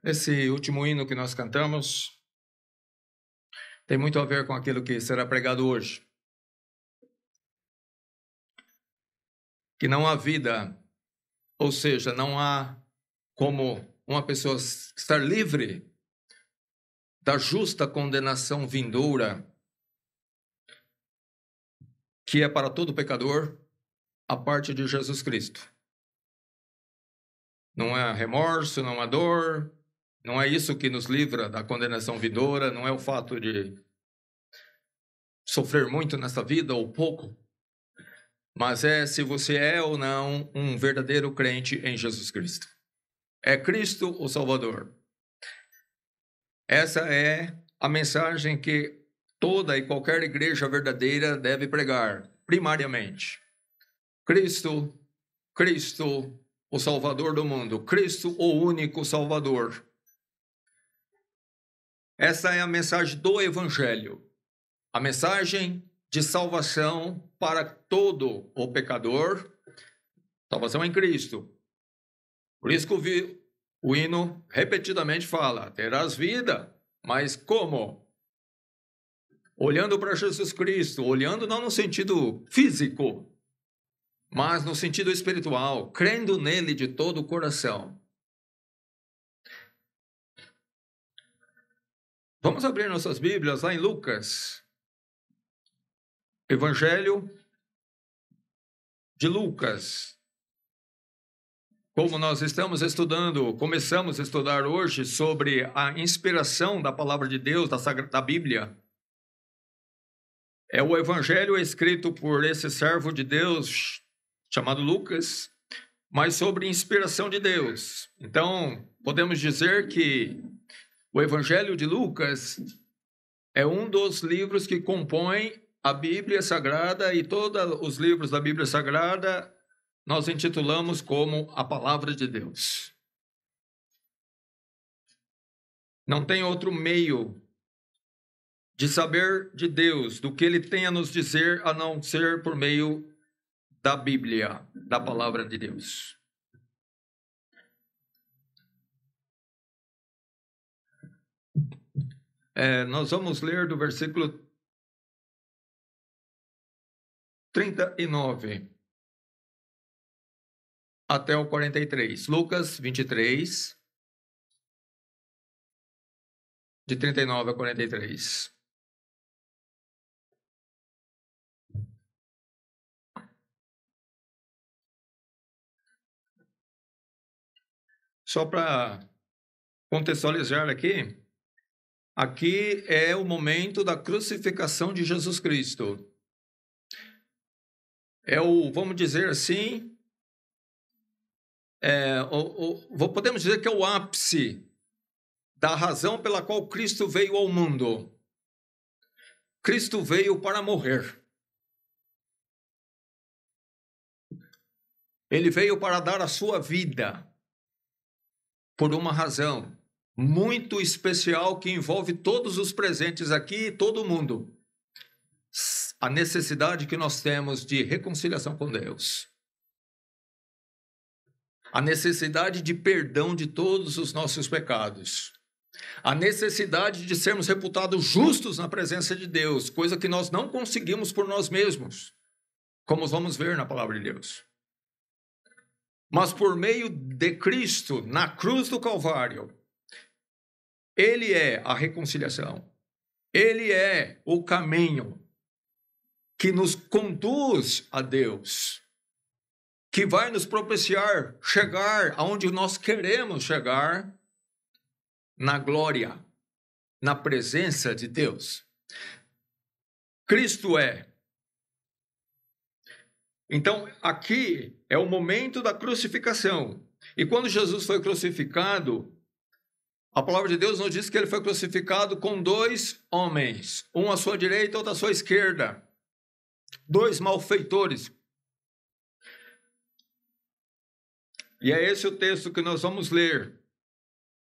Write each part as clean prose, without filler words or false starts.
Esse último hino que nós cantamos tem muito a ver com aquilo que será pregado hoje. Que não há vida, ou seja, não há como uma pessoa estar livre da justa condenação vindoura, que é para todo pecador, a parte de Jesus Cristo. Não há remorso, não há dor, não é isso que nos livra da condenação vindoura, não é o fato de sofrer muito nessa vida ou pouco, mas é se você é ou não um verdadeiro crente em Jesus Cristo. É Cristo o Salvador. Essa é a mensagem que toda e qualquer igreja verdadeira deve pregar, primariamente. Cristo, o Salvador do mundo. Cristo, o único Salvador. Essa é a mensagem do Evangelho. A mensagem de salvação para todo o pecador. Salvação em Cristo. Por isso que o hino repetidamente fala, terás vida, mas como? Olhando para Jesus Cristo, olhando não no sentido físico, mas no sentido espiritual, crendo nele de todo o coração. Vamos abrir nossas Bíblias lá em Lucas. Evangelho de Lucas. Como nós estamos estudando, começamos a estudar hoje sobre a inspiração da palavra de Deus, da Bíblia. É o Evangelho escrito por esse servo de Deus, chamado Lucas, mas sobre inspiração de Deus. Então, podemos dizer que o Evangelho de Lucas é um dos livros que compõem a Bíblia Sagrada, e todos os livros da Bíblia Sagrada nós intitulamos como a Palavra de Deus. Não tem outro meio de saber de Deus, do que Ele tem a nos dizer, a não ser por meio da Bíblia, da Palavra de Deus. Nós vamos ler do versículo 39 até o 43. Lucas 23, de 39 a 43. Só para contextualizar aqui é o momento da crucificação de Jesus Cristo. Vamos dizer assim, podemos dizer que é o ápice da razão pela qual Cristo veio ao mundo. Cristo veio para morrer. Ele veio para dar a sua vida por uma razão muito especial que envolve todos os presentes aqui e todo mundo. A necessidade que nós temos de reconciliação com Deus. A necessidade de perdão de todos os nossos pecados. A necessidade de sermos reputados justos na presença de Deus, coisa que nós não conseguimos por nós mesmos, como vamos ver na palavra de Deus. Mas por meio de Cristo, na cruz do Calvário, Ele é a reconciliação. Ele é o caminho que nos conduz a Deus, que vai nos propiciar chegar aonde nós queremos chegar, na glória, na presença de Deus. Cristo é. Então, aqui é o momento da crucificação. E quando Jesus foi crucificado, a palavra de Deus nos diz que ele foi crucificado com dois homens, um à sua direita e outro à sua esquerda. Dois malfeitores. E é esse o texto que nós vamos ler,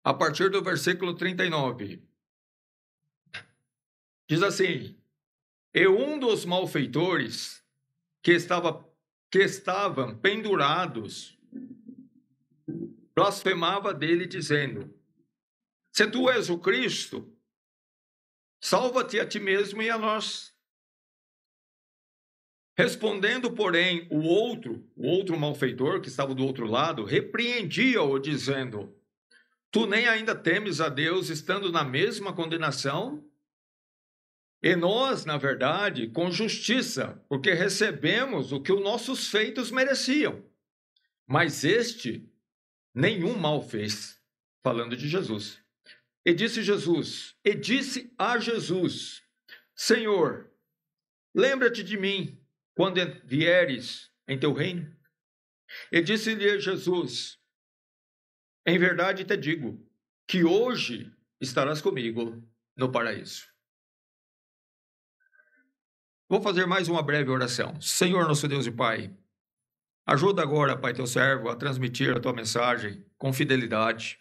a partir do versículo 39. Diz assim: e um dos malfeitores que estavam pendurados blasfemava dele, dizendo: Se tu és o Cristo, salva-te a ti mesmo e a nós. Respondendo, porém, o outro malfeitor que estava do outro lado, repreendia-o, dizendo: tu nem ainda temes a Deus, estando na mesma condenação? E nós, na verdade, com justiça, porque recebemos o que os nossos feitos mereciam. Mas este nenhum mal fez, falando de Jesus. E disse a Jesus: Senhor, lembra-te de mim quando vieres em teu reino. E disse-lhe Jesus: em verdade te digo, que hoje estarás comigo no paraíso. Vou fazer mais uma breve oração. Senhor, nosso Deus e Pai, ajuda agora, Pai, teu servo, a transmitir a tua mensagem com fidelidade.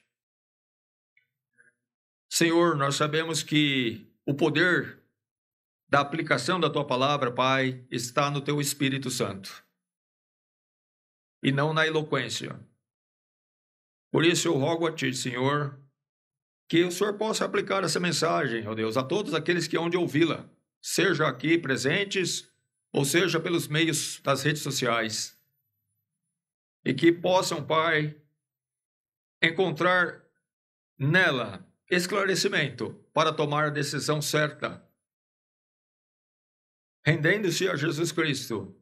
Senhor, nós sabemos que o poder da aplicação da tua palavra, Pai, está no teu Espírito Santo e não na eloquência. Por isso eu rogo a ti, Senhor, que o Senhor possa aplicar essa mensagem, ó Deus, a todos aqueles que hão de ouvi-la, seja aqui presentes ou seja pelos meios das redes sociais, e que possam, Pai, encontrar nela esclarecimento para tomar a decisão certa, rendendo-se a Jesus Cristo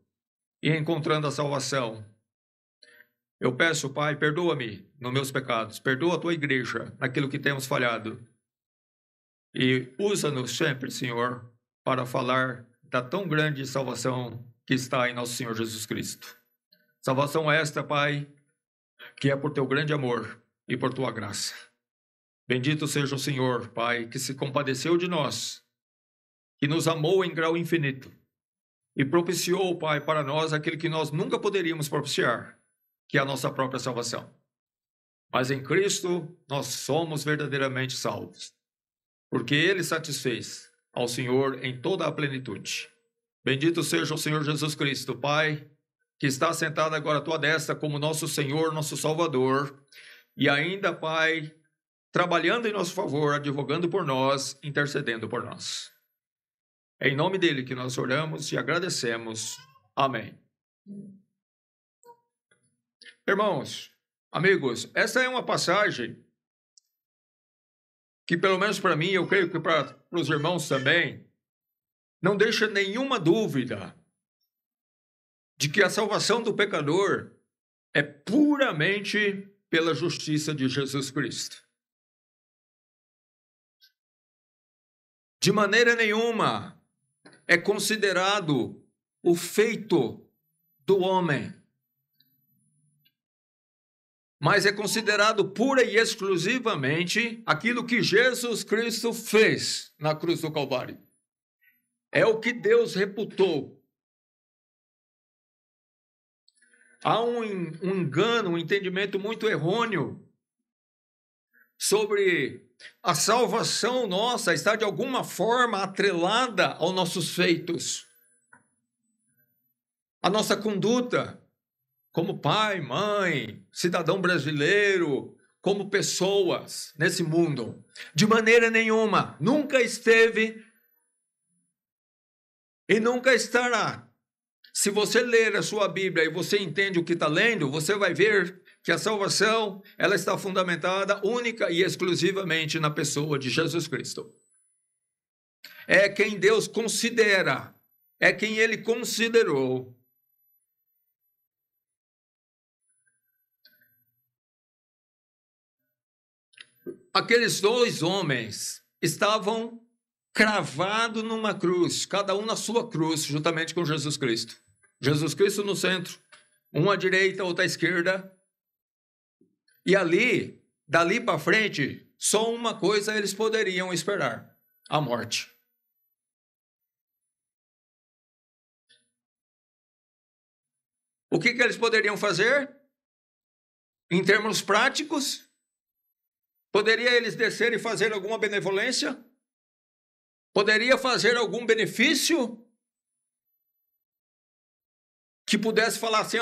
e encontrando a salvação. Eu peço, Pai, perdoa-me nos meus pecados, perdoa a tua igreja naquilo que temos falhado e usa-nos sempre, Senhor, para falar da tão grande salvação que está em nosso Senhor Jesus Cristo. Salvação esta, Pai, que é por teu grande amor e por tua graça. Bendito seja o Senhor, Pai, que se compadeceu de nós, que nos amou em grau infinito e propiciou, Pai, para nós aquilo que nós nunca poderíamos propiciar, que é a nossa própria salvação. Mas em Cristo nós somos verdadeiramente salvos, porque Ele satisfez ao Senhor em toda a plenitude. Bendito seja o Senhor Jesus Cristo, Pai, que está sentado agora à tua destra como nosso Senhor, nosso Salvador, e ainda, Pai, trabalhando em nosso favor, advogando por nós, intercedendo por nós. É em nome dele que nós oramos e agradecemos. Amém. Irmãos, amigos, essa é uma passagem que, pelo menos para mim, eu creio que para os irmãos também, não deixa nenhuma dúvida de que a salvação do pecador é puramente pela justiça de Jesus Cristo. De maneira nenhuma é considerado o feito do homem, mas é considerado pura e exclusivamente aquilo que Jesus Cristo fez na cruz do Calvário. É o que Deus reputou. Há um engano, um entendimento muito errôneo sobre a salvação nossa está de alguma forma atrelada aos nossos feitos, a nossa conduta como pai, mãe, cidadão brasileiro, como pessoas nesse mundo. De maneira nenhuma, nunca esteve e nunca estará. Se você ler a sua Bíblia e você entende o que está lendo, você vai ver que a salvação ela está fundamentada única e exclusivamente na pessoa de Jesus Cristo. É quem Deus considera, é quem Ele considerou. Aqueles dois homens estavam cravados numa cruz, cada um na sua cruz, juntamente com Jesus Cristo. Jesus Cristo no centro, um à direita, outro à esquerda. E ali, dali para frente, só uma coisa eles poderiam esperar: a morte. O que eles poderiam fazer? Em termos práticos, poderia eles descer e fazer alguma benevolência? Poderia fazer algum benefício que pudesse falar assim,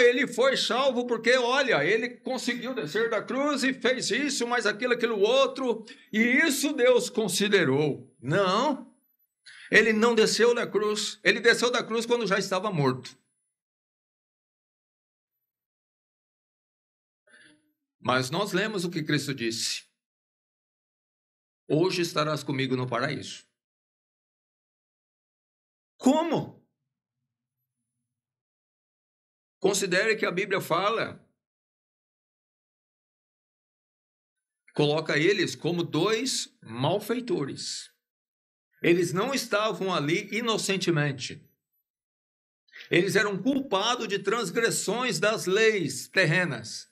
ele foi salvo porque, olha, ele conseguiu descer da cruz e fez isso, mas aquilo outro, e isso Deus considerou. Não, ele não desceu da cruz, ele desceu da cruz quando já estava morto. Mas nós lemos o que Cristo disse. Hoje estarás comigo no paraíso. Como? Considere que a Bíblia fala, coloca eles como dois malfeitores. Eles não estavam ali inocentemente. Eles eram culpados de transgressões das leis terrenas.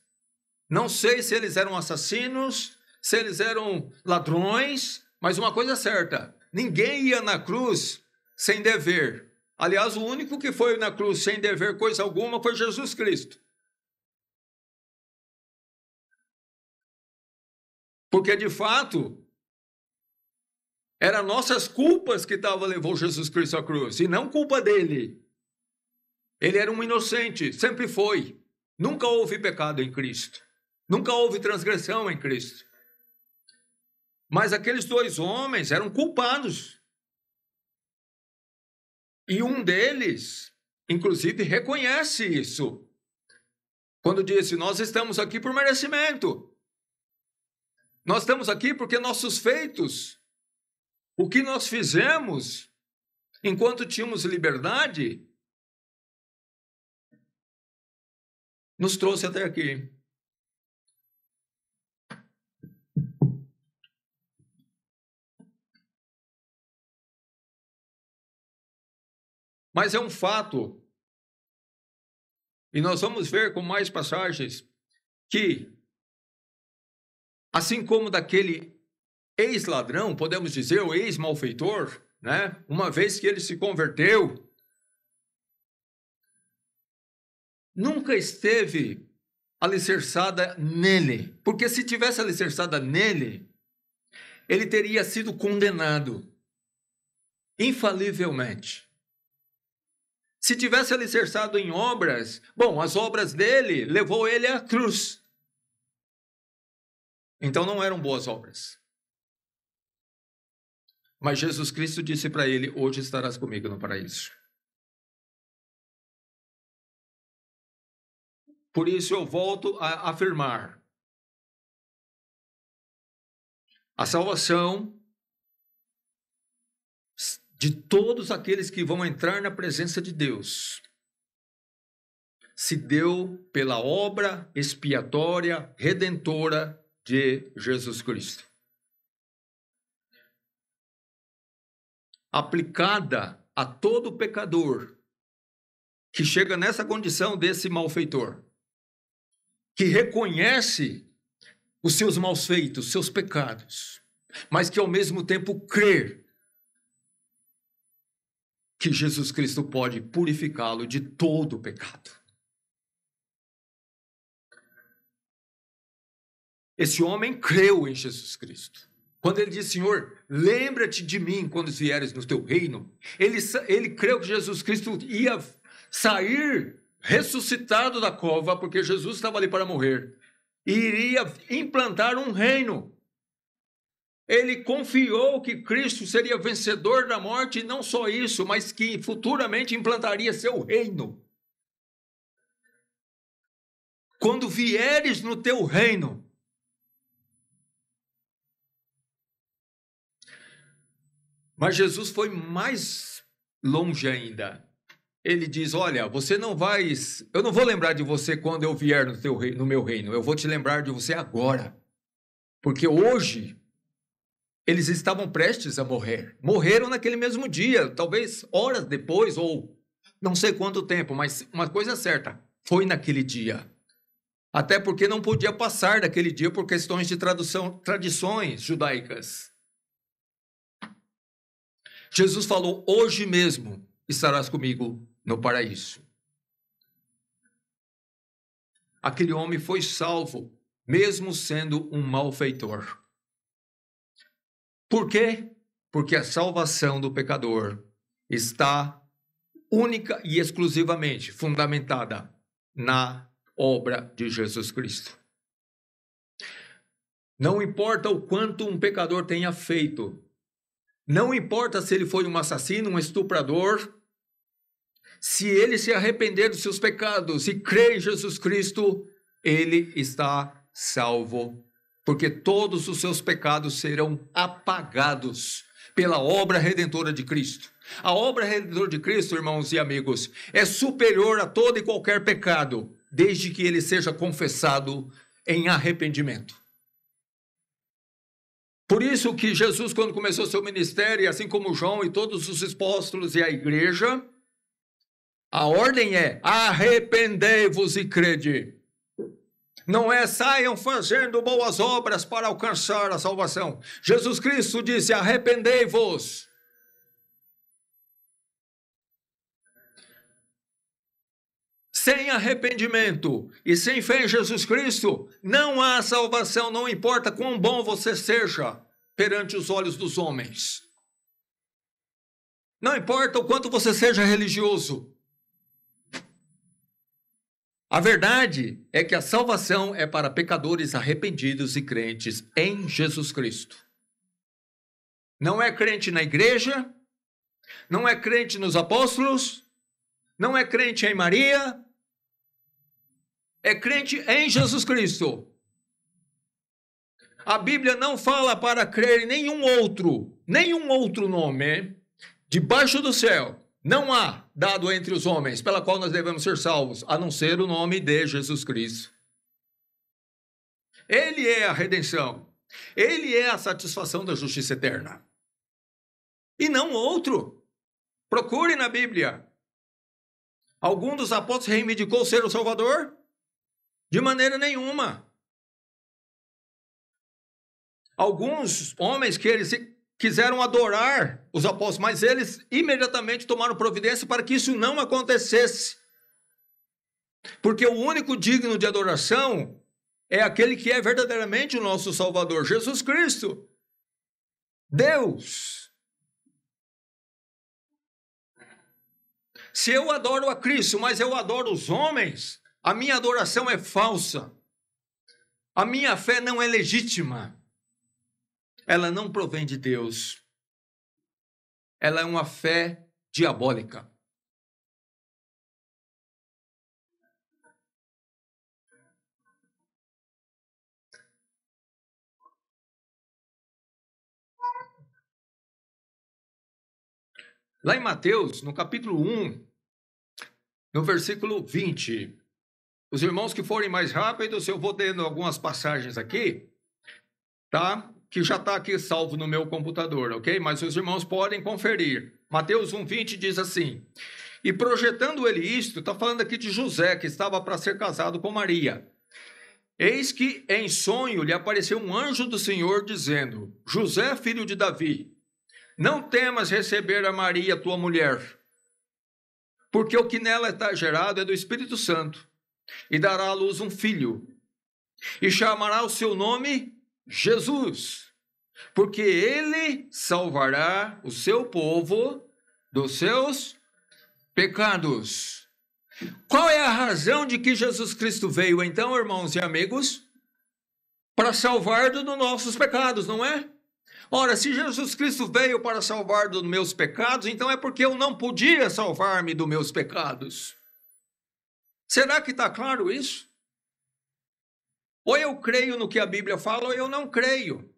Não sei se eles eram assassinos, se eles eram ladrões, mas uma coisa é certa, ninguém ia na cruz sem dever. Aliás, o único que foi na cruz sem dever coisa alguma foi Jesus Cristo. Porque, de fato, eram nossas culpas que levou Jesus Cristo à cruz, e não culpa dele. Ele era um inocente, sempre foi. Nunca houve pecado em Cristo. Nunca houve transgressão em Cristo. Mas aqueles dois homens eram culpados. E um deles, inclusive, reconhece isso. Quando disse, nós estamos aqui por merecimento. Nós estamos aqui porque nossos feitos, o que nós fizemos, enquanto tínhamos liberdade, nos trouxe até aqui. Mas é um fato, e nós vamos ver com mais passagens, que, assim como daquele ex-ladrão, podemos dizer, o ex-malfeitor, né? Uma vez que ele se converteu, nunca esteve alicerçada nele, porque se tivesse alicerçada nele, ele teria sido condenado, infalivelmente. Se tivesse alicerçado em obras, bom, as obras dele levou ele à cruz. Então não eram boas obras. Mas Jesus Cristo disse para ele, hoje estarás comigo no paraíso. Por isso eu volto a afirmar. A salvação de todos aqueles que vão entrar na presença de Deus se deu pela obra expiatória, redentora de Jesus Cristo. Aplicada a todo pecador que chega nessa condição desse malfeitor, que reconhece os seus maus feitos, seus pecados, mas que ao mesmo tempo crê que Jesus Cristo pode purificá-lo de todo o pecado. Esse homem creu em Jesus Cristo. Quando ele disse, Senhor, lembra-te de mim quando vieres no teu reino, ele creu que Jesus Cristo ia sair ressuscitado da cova, porque Jesus estava ali para morrer, e iria implantar um reino. Ele confiou que Cristo seria vencedor da morte, e não só isso, mas que futuramente implantaria seu reino. Quando vieres no teu reino, mas Jesus foi mais longe ainda. Ele diz, olha, eu não vou lembrar de você quando eu vier no meu reino, eu vou te lembrar de você agora. Porque hoje, eles estavam prestes a morrer. Morreram naquele mesmo dia, talvez horas depois, ou não sei quanto tempo, mas uma coisa é certa, foi naquele dia. Até porque não podia passar daquele dia por questões de tradições judaicas. Jesus falou, hoje mesmo estarás comigo no paraíso. Aquele homem foi salvo, mesmo sendo um malfeitor. Por quê? Porque a salvação do pecador está única e exclusivamente fundamentada na obra de Jesus Cristo. Não importa o quanto um pecador tenha feito, não importa se ele foi um assassino, um estuprador, se ele se arrepender dos seus pecados e crer em Jesus Cristo, ele está salvo, porque todos os seus pecados serão apagados pela obra redentora de Cristo. A obra redentora de Cristo, irmãos e amigos, é superior a todo e qualquer pecado, desde que ele seja confessado em arrependimento. Por isso que Jesus, quando começou seu ministério, assim como João e todos os apóstolos e a igreja, a ordem é: arrependei-vos e crede. Não é saiam fazendo boas obras para alcançar a salvação. Jesus Cristo disse: arrependei-vos. Sem arrependimento e sem fé em Jesus Cristo, não há salvação, não importa quão bom você seja perante os olhos dos homens. Não importa o quanto você seja religioso. A verdade é que a salvação é para pecadores arrependidos e crentes em Jesus Cristo. Não é crente na igreja, não é crente nos apóstolos, não é crente em Maria, é crente em Jesus Cristo. A Bíblia não fala para crer em nenhum outro nome debaixo do céu. Não há dado entre os homens pela qual nós devemos ser salvos, a não ser o nome de Jesus Cristo. Ele é a redenção. Ele é a satisfação da justiça eterna. E não outro. Procure na Bíblia. Algum dos apóstolos reivindicou ser o Salvador? De maneira nenhuma. Alguns homens que eles quiseram adorar os apóstolos, mas eles imediatamente tomaram providência para que isso não acontecesse. Porque o único digno de adoração é aquele que é verdadeiramente o nosso Salvador, Jesus Cristo. Deus. Se eu adoro a Cristo, mas eu adoro os homens, a minha adoração é falsa. A minha fé não é legítima. Ela não provém de Deus. Ela é uma fé diabólica. Lá em Mateus, no capítulo 1, no versículo 20, os irmãos que forem mais rápidos, eu vou dando algumas passagens aqui, tá? Que já está aqui salvo no meu computador, ok? Mas os irmãos podem conferir. Mateus 1,20 diz assim: e projetando ele isto, está falando aqui de José, que estava para ser casado com Maria. Eis que em sonho lhe apareceu um anjo do Senhor, dizendo: José, filho de Davi, não temas receber a Maria, tua mulher, porque o que nela está gerado é do Espírito Santo, e dará à luz um filho, e chamará o seu nome Jesus, porque ele salvará o seu povo dos seus pecados. Qual é a razão de que Jesus Cristo veio, então, irmãos e amigos? Para salvar dos nossos pecados, não é? Ora, se Jesus Cristo veio para salvar dos meus pecados, então é porque eu não podia salvar-me dos meus pecados. Será que está claro isso? Ou eu creio no que a Bíblia fala, ou eu não creio.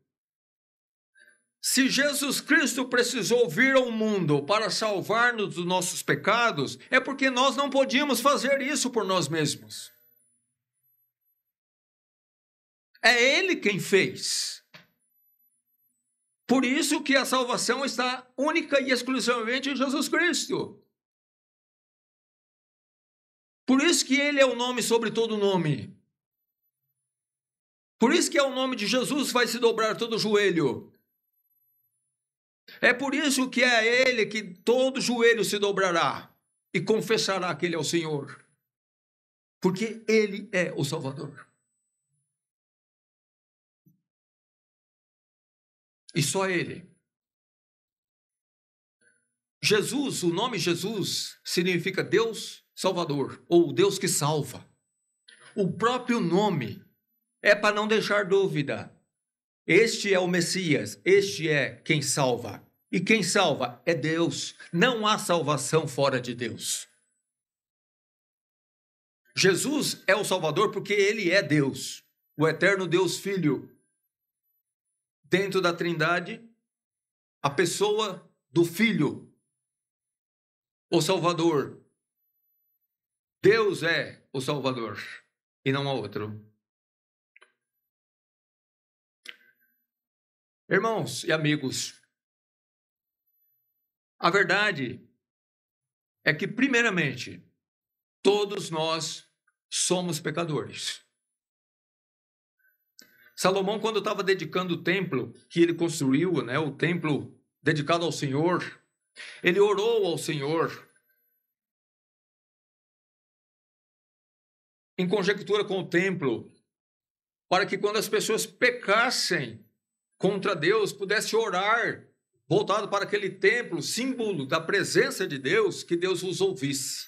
Se Jesus Cristo precisou vir ao mundo para salvar-nos dos nossos pecados, é porque nós não podíamos fazer isso por nós mesmos. É Ele quem fez. Por isso que a salvação está única e exclusivamente em Jesus Cristo. Por isso que Ele é o nome sobre todo nome. Por isso que ao nome de Jesus vai se dobrar todo o joelho. É por isso que é a Ele que todo joelho se dobrará e confessará que Ele é o Senhor. Porque Ele é o Salvador. E só Ele. Jesus, o nome Jesus, significa Deus Salvador, ou Deus que salva. O próprio nome é para não deixar dúvida. Este é o Messias, este é quem salva. E quem salva é Deus. Não há salvação fora de Deus. Jesus é o Salvador porque ele é Deus, o eterno Deus Filho. Dentro da Trindade, a pessoa do Filho, o Salvador. Deus é o Salvador e não há outro. Irmãos e amigos, a verdade é que, primeiramente, todos nós somos pecadores. Salomão, quando estava dedicando o templo que ele construiu, né, o templo dedicado ao Senhor, ele orou ao Senhor em conjectura com o templo, para que quando as pessoas pecassem contra Deus, pudesse orar voltado para aquele templo, símbolo da presença de Deus, que Deus os ouvisse.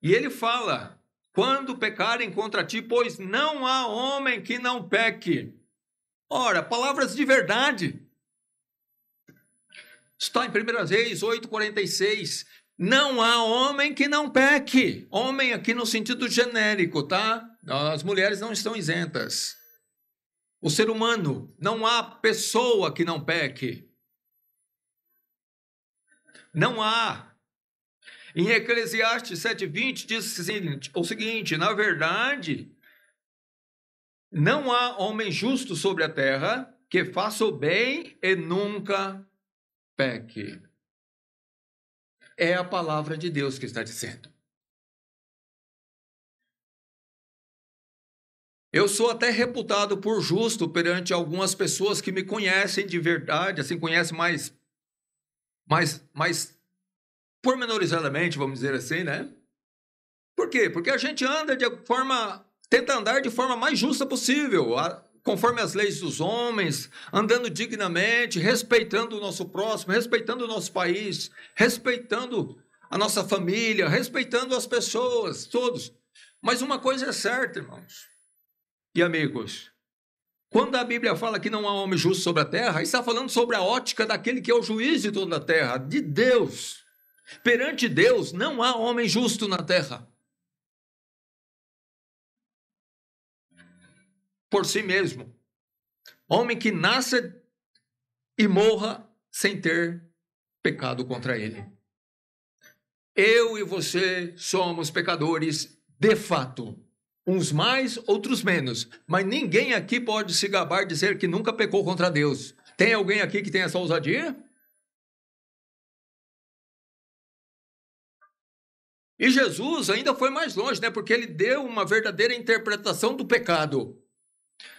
E ele fala: quando pecarem contra ti, pois não há homem que não peque. Ora, palavras de verdade. Está em 1 Reis 8,46. Não há homem que não peque. Homem aqui no sentido genérico, tá? As mulheres não estão isentas. O ser humano, não há pessoa que não peque. Não há. Em Eclesiastes 7,20 diz o seguinte: na verdade, não há homem justo sobre a terra que faça o bem e nunca peque. É a palavra de Deus que está dizendo. Eu sou até reputado por justo perante algumas pessoas que me conhecem de verdade, assim, conhecem mais pormenorizadamente, vamos dizer assim, né? Por quê? Porque a gente anda tenta andar de forma mais justa possível, conforme as leis dos homens, andando dignamente, respeitando o nosso próximo, respeitando o nosso país, respeitando a nossa família, respeitando as pessoas, todos. Mas uma coisa é certa, irmãos e amigos, quando a Bíblia fala que não há homem justo sobre a terra, está falando sobre a ótica daquele que é o juiz de toda a terra, de Deus. Perante Deus, não há homem justo na terra. Por si mesmo. Homem que nasça e morra sem ter pecado contra ele. Eu e você somos pecadores de fato. Uns mais, outros menos. Mas ninguém aqui pode se gabar de dizer que nunca pecou contra Deus. Tem alguém aqui que tem essa ousadia? E Jesus ainda foi mais longe, né? Porque ele deu uma verdadeira interpretação do pecado.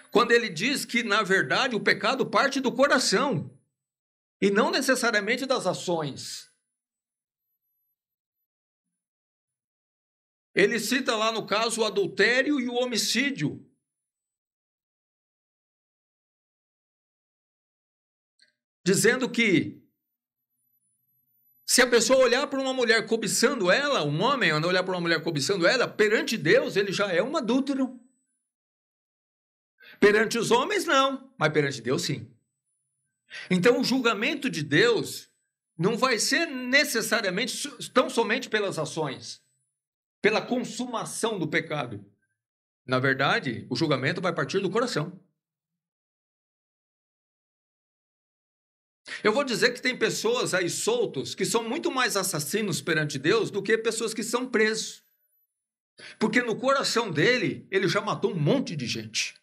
Quando ele diz que, na verdade, o pecado parte do coração e não necessariamente das ações. Ele cita lá no caso o adultério e o homicídio. Dizendo que se a pessoa olhar para uma mulher cobiçando ela, um homem olhar para uma mulher cobiçando ela, perante Deus ele já é um adúltero. Perante os homens não, mas perante Deus sim. Então o julgamento de Deus não vai ser necessariamente tão somente pelas ações, pela consumação do pecado. Na verdade, o julgamento vai partir do coração. Eu vou dizer que tem pessoas aí soltos que são muito mais assassinos perante Deus do que pessoas que são presos. Porque no coração dele, ele já matou um monte de gente.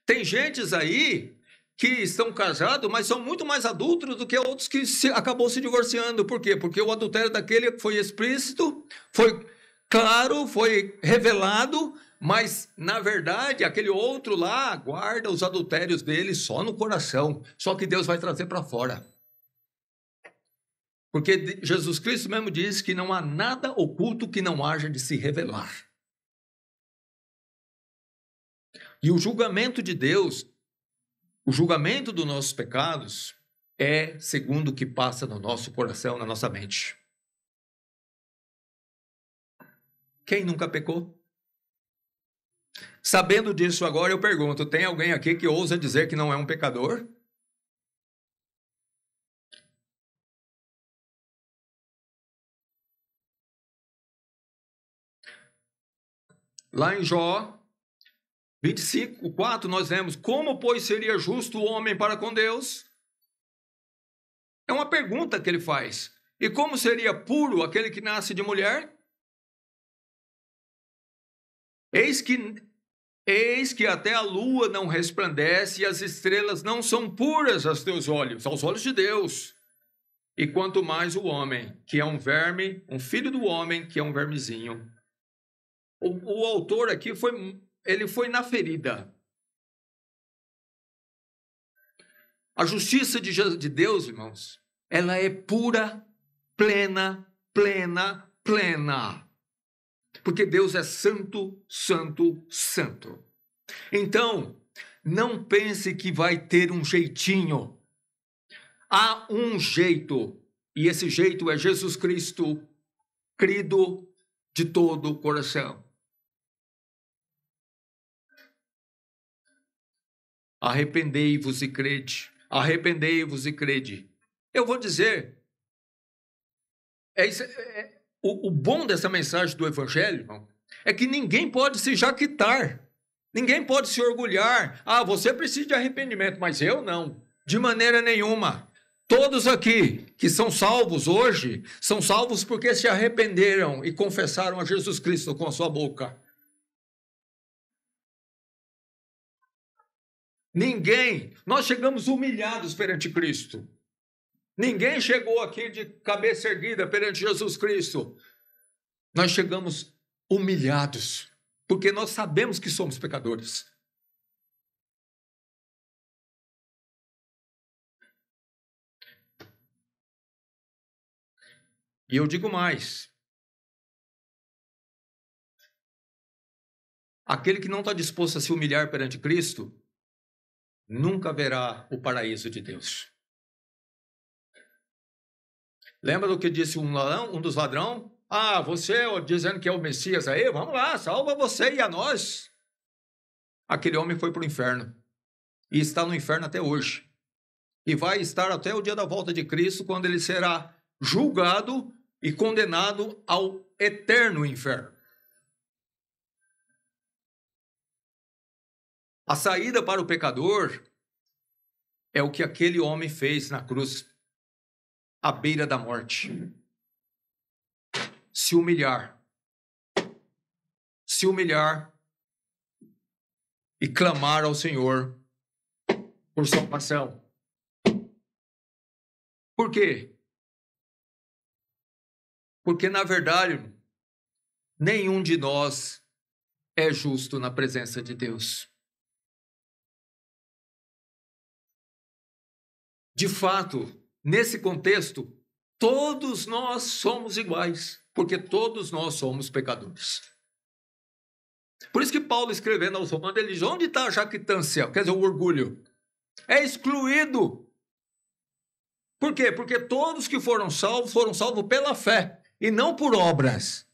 Tem gentes aí que estão casados, mas são muito mais adúlteros do que outros que acabou se divorciando. Por quê? Porque o adultério daquele foi explícito, foi claro, foi revelado, mas, na verdade, aquele outro lá guarda os adultérios dele só no coração, só que Deus vai trazer para fora. Porque Jesus Cristo mesmo diz que não há nada oculto que não haja de se revelar. E o julgamento de Deus, o julgamento dos nossos pecados, é segundo o que passa no nosso coração, na nossa mente. Quem nunca pecou? Sabendo disso agora, eu pergunto, tem alguém aqui que ousa dizer que não é um pecador? Lá em Jó 25:4, nós lemos, como, pois, seria justo o homem para com Deus? É uma pergunta que ele faz. E como seria puro aquele que nasce de mulher? Eis que até a lua não resplandece e as estrelas não são puras aos teus olhos, aos olhos de Deus. E quanto mais o homem, que é um verme, um filho do homem, que é um vermezinho. O autor aqui ele foi na ferida. A justiça de Deus, irmãos, ela é pura, plena, plena, plena. Porque Deus é santo, santo, santo. Então, não pense que vai ter um jeitinho. Há um jeito, e esse jeito é Jesus Cristo, crido de todo o coração. Arrependei-vos e crede. Arrependei-vos e crede. Eu vou dizer, o bom dessa mensagem do Evangelho, irmão, é que ninguém pode se jactar. Ninguém pode se orgulhar. Ah, você precisa de arrependimento, mas eu não. De maneira nenhuma. Todos aqui que são salvos hoje, são salvos porque se arrependeram e confessaram a Jesus Cristo com a sua boca. Ninguém, nós chegamos humilhados perante Cristo. Ninguém chegou aqui de cabeça erguida perante Jesus Cristo. Nós chegamos humilhados, porque nós sabemos que somos pecadores. E eu digo mais. Aquele que não está disposto a se humilhar perante Cristo, nunca verá o paraíso de Deus. Lembra do que disse um dos ladrões? Ah, você dizendo que é o Messias aí? Vamos lá, salva você e a nós. Aquele homem foi para o inferno. E está no inferno até hoje. E vai estar até o dia da volta de Cristo, quando ele será julgado e condenado ao eterno inferno. A saída para o pecador é o que aquele homem fez na cruz, à beira da morte. Se humilhar e clamar ao Senhor por salvação. Por quê? Porque, na verdade, nenhum de nós é justo na presença de Deus. De fato, nesse contexto, todos nós somos iguais, porque todos nós somos pecadores. Por isso que Paulo, escrevendo aos Romanos, ele diz, onde está a jactância? Quer dizer, o orgulho. É excluído. Por quê? Porque todos que foram salvos pela fé, e não por obras.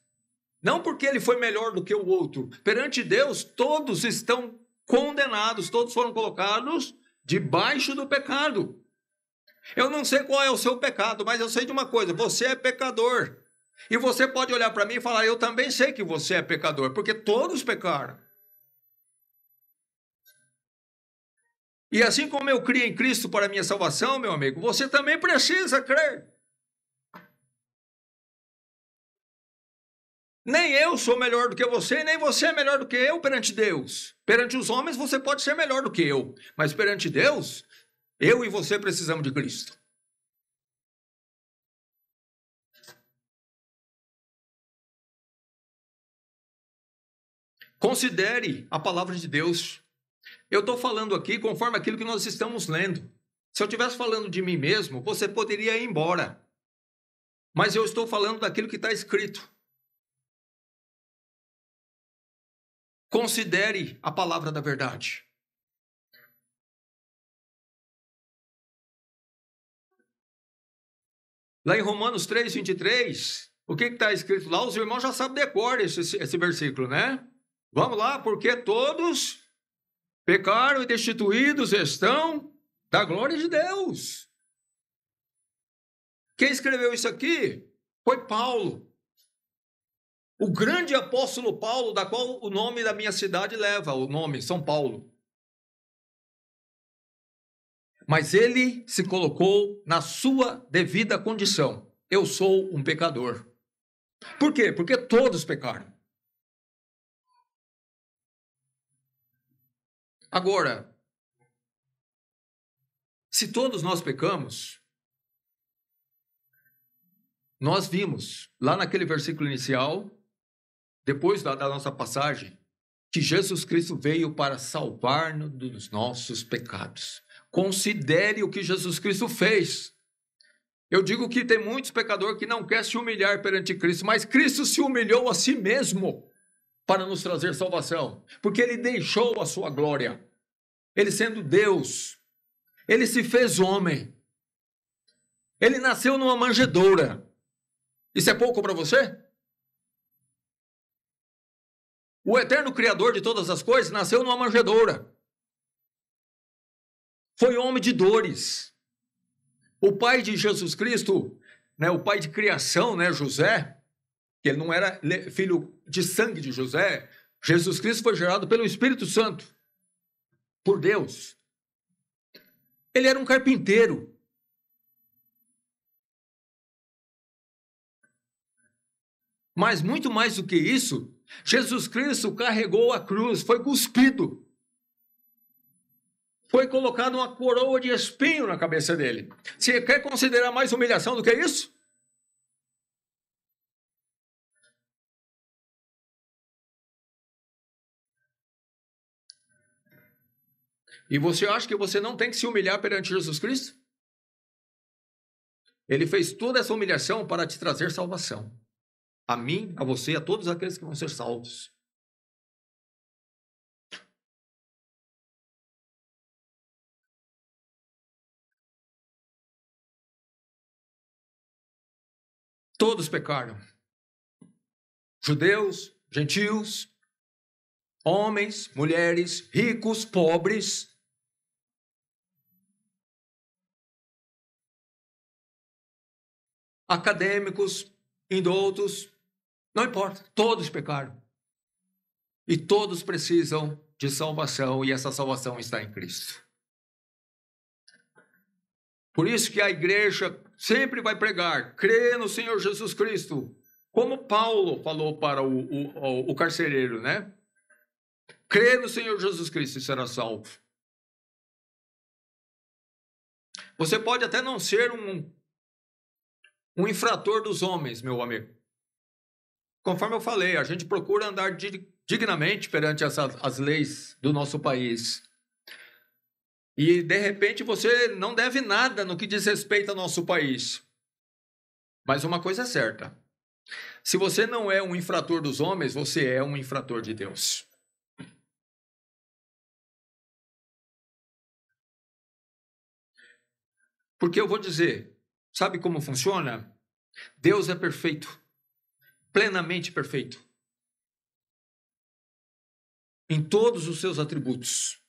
Não porque ele foi melhor do que o outro. Perante Deus, todos estão condenados, todos foram colocados debaixo do pecado. Eu não sei qual é o seu pecado, mas eu sei de uma coisa, você é pecador. E você pode olhar para mim e falar, eu também sei que você é pecador, porque todos pecaram. E assim como eu criei em Cristo para a minha salvação, meu amigo, você também precisa crer. Nem eu sou melhor do que você, nem você é melhor do que eu perante Deus. Perante os homens você pode ser melhor do que eu, mas perante Deus, eu e você precisamos de Cristo. Considere a palavra de Deus. Eu estou falando aqui conforme aquilo que nós estamos lendo. Se eu estivesse falando de mim mesmo, você poderia ir embora. Mas eu estou falando daquilo que está escrito. Considere a palavra da verdade. Lá em Romanos 3, 23, o que está escrito lá? Os irmãos já sabem decor esse versículo, né? Vamos lá, porque todos pecaram e destituídos estão da glória de Deus. Quem escreveu isso aqui foi Paulo. O grande apóstolo Paulo, da qual o nome da minha cidade leva, o nome São Paulo. Mas ele se colocou na sua devida condição. Eu sou um pecador. Por quê? Porque todos pecaram. Agora, se todos nós pecamos, nós vimos lá naquele versículo inicial, depois da nossa passagem, que Jesus Cristo veio para salvar-nos dos nossos pecados. Considere o que Jesus Cristo fez. Eu digo que tem muitos pecadores que não querem se humilhar perante Cristo, mas Cristo se humilhou a si mesmo para nos trazer salvação, porque ele deixou a sua glória. Ele sendo Deus, ele se fez homem. Ele nasceu numa manjedoura. Isso é pouco para você? O eterno Criador de todas as coisas nasceu numa manjedoura. Foi homem de dores. O pai de Jesus Cristo, né, o pai de criação, né, José, que ele não era filho de sangue de José, Jesus Cristo foi gerado pelo Espírito Santo, por Deus. Ele era um carpinteiro. Mas muito mais do que isso, Jesus Cristo carregou a cruz, foi cuspido. Foi colocada uma coroa de espinho na cabeça dele. Você quer considerar mais humilhação do que isso? E você acha que você não tem que se humilhar perante Jesus Cristo? Ele fez toda essa humilhação para te trazer salvação. A mim, a você, a todos aqueles que vão ser salvos. Todos pecaram. Judeus, gentios, homens, mulheres, ricos, pobres. Acadêmicos, indoutos, não importa, todos pecaram. E todos precisam de salvação, e essa salvação está em Cristo. Por isso que a igreja sempre vai pregar, crê no Senhor Jesus Cristo, como Paulo falou para o carcereiro, né? Crê no Senhor Jesus Cristo e será salvo. Você pode até não ser um infrator dos homens, meu amigo. Conforme eu falei, a gente procura andar dignamente perante as leis do nosso país. E, de repente, você não deve nada no que diz respeito ao nosso país. Mas uma coisa é certa. Se você não é um infrator dos homens, você é um infrator de Deus. Porque eu vou dizer, sabe como funciona? Deus é perfeito, plenamente perfeito, em todos os seus atributos.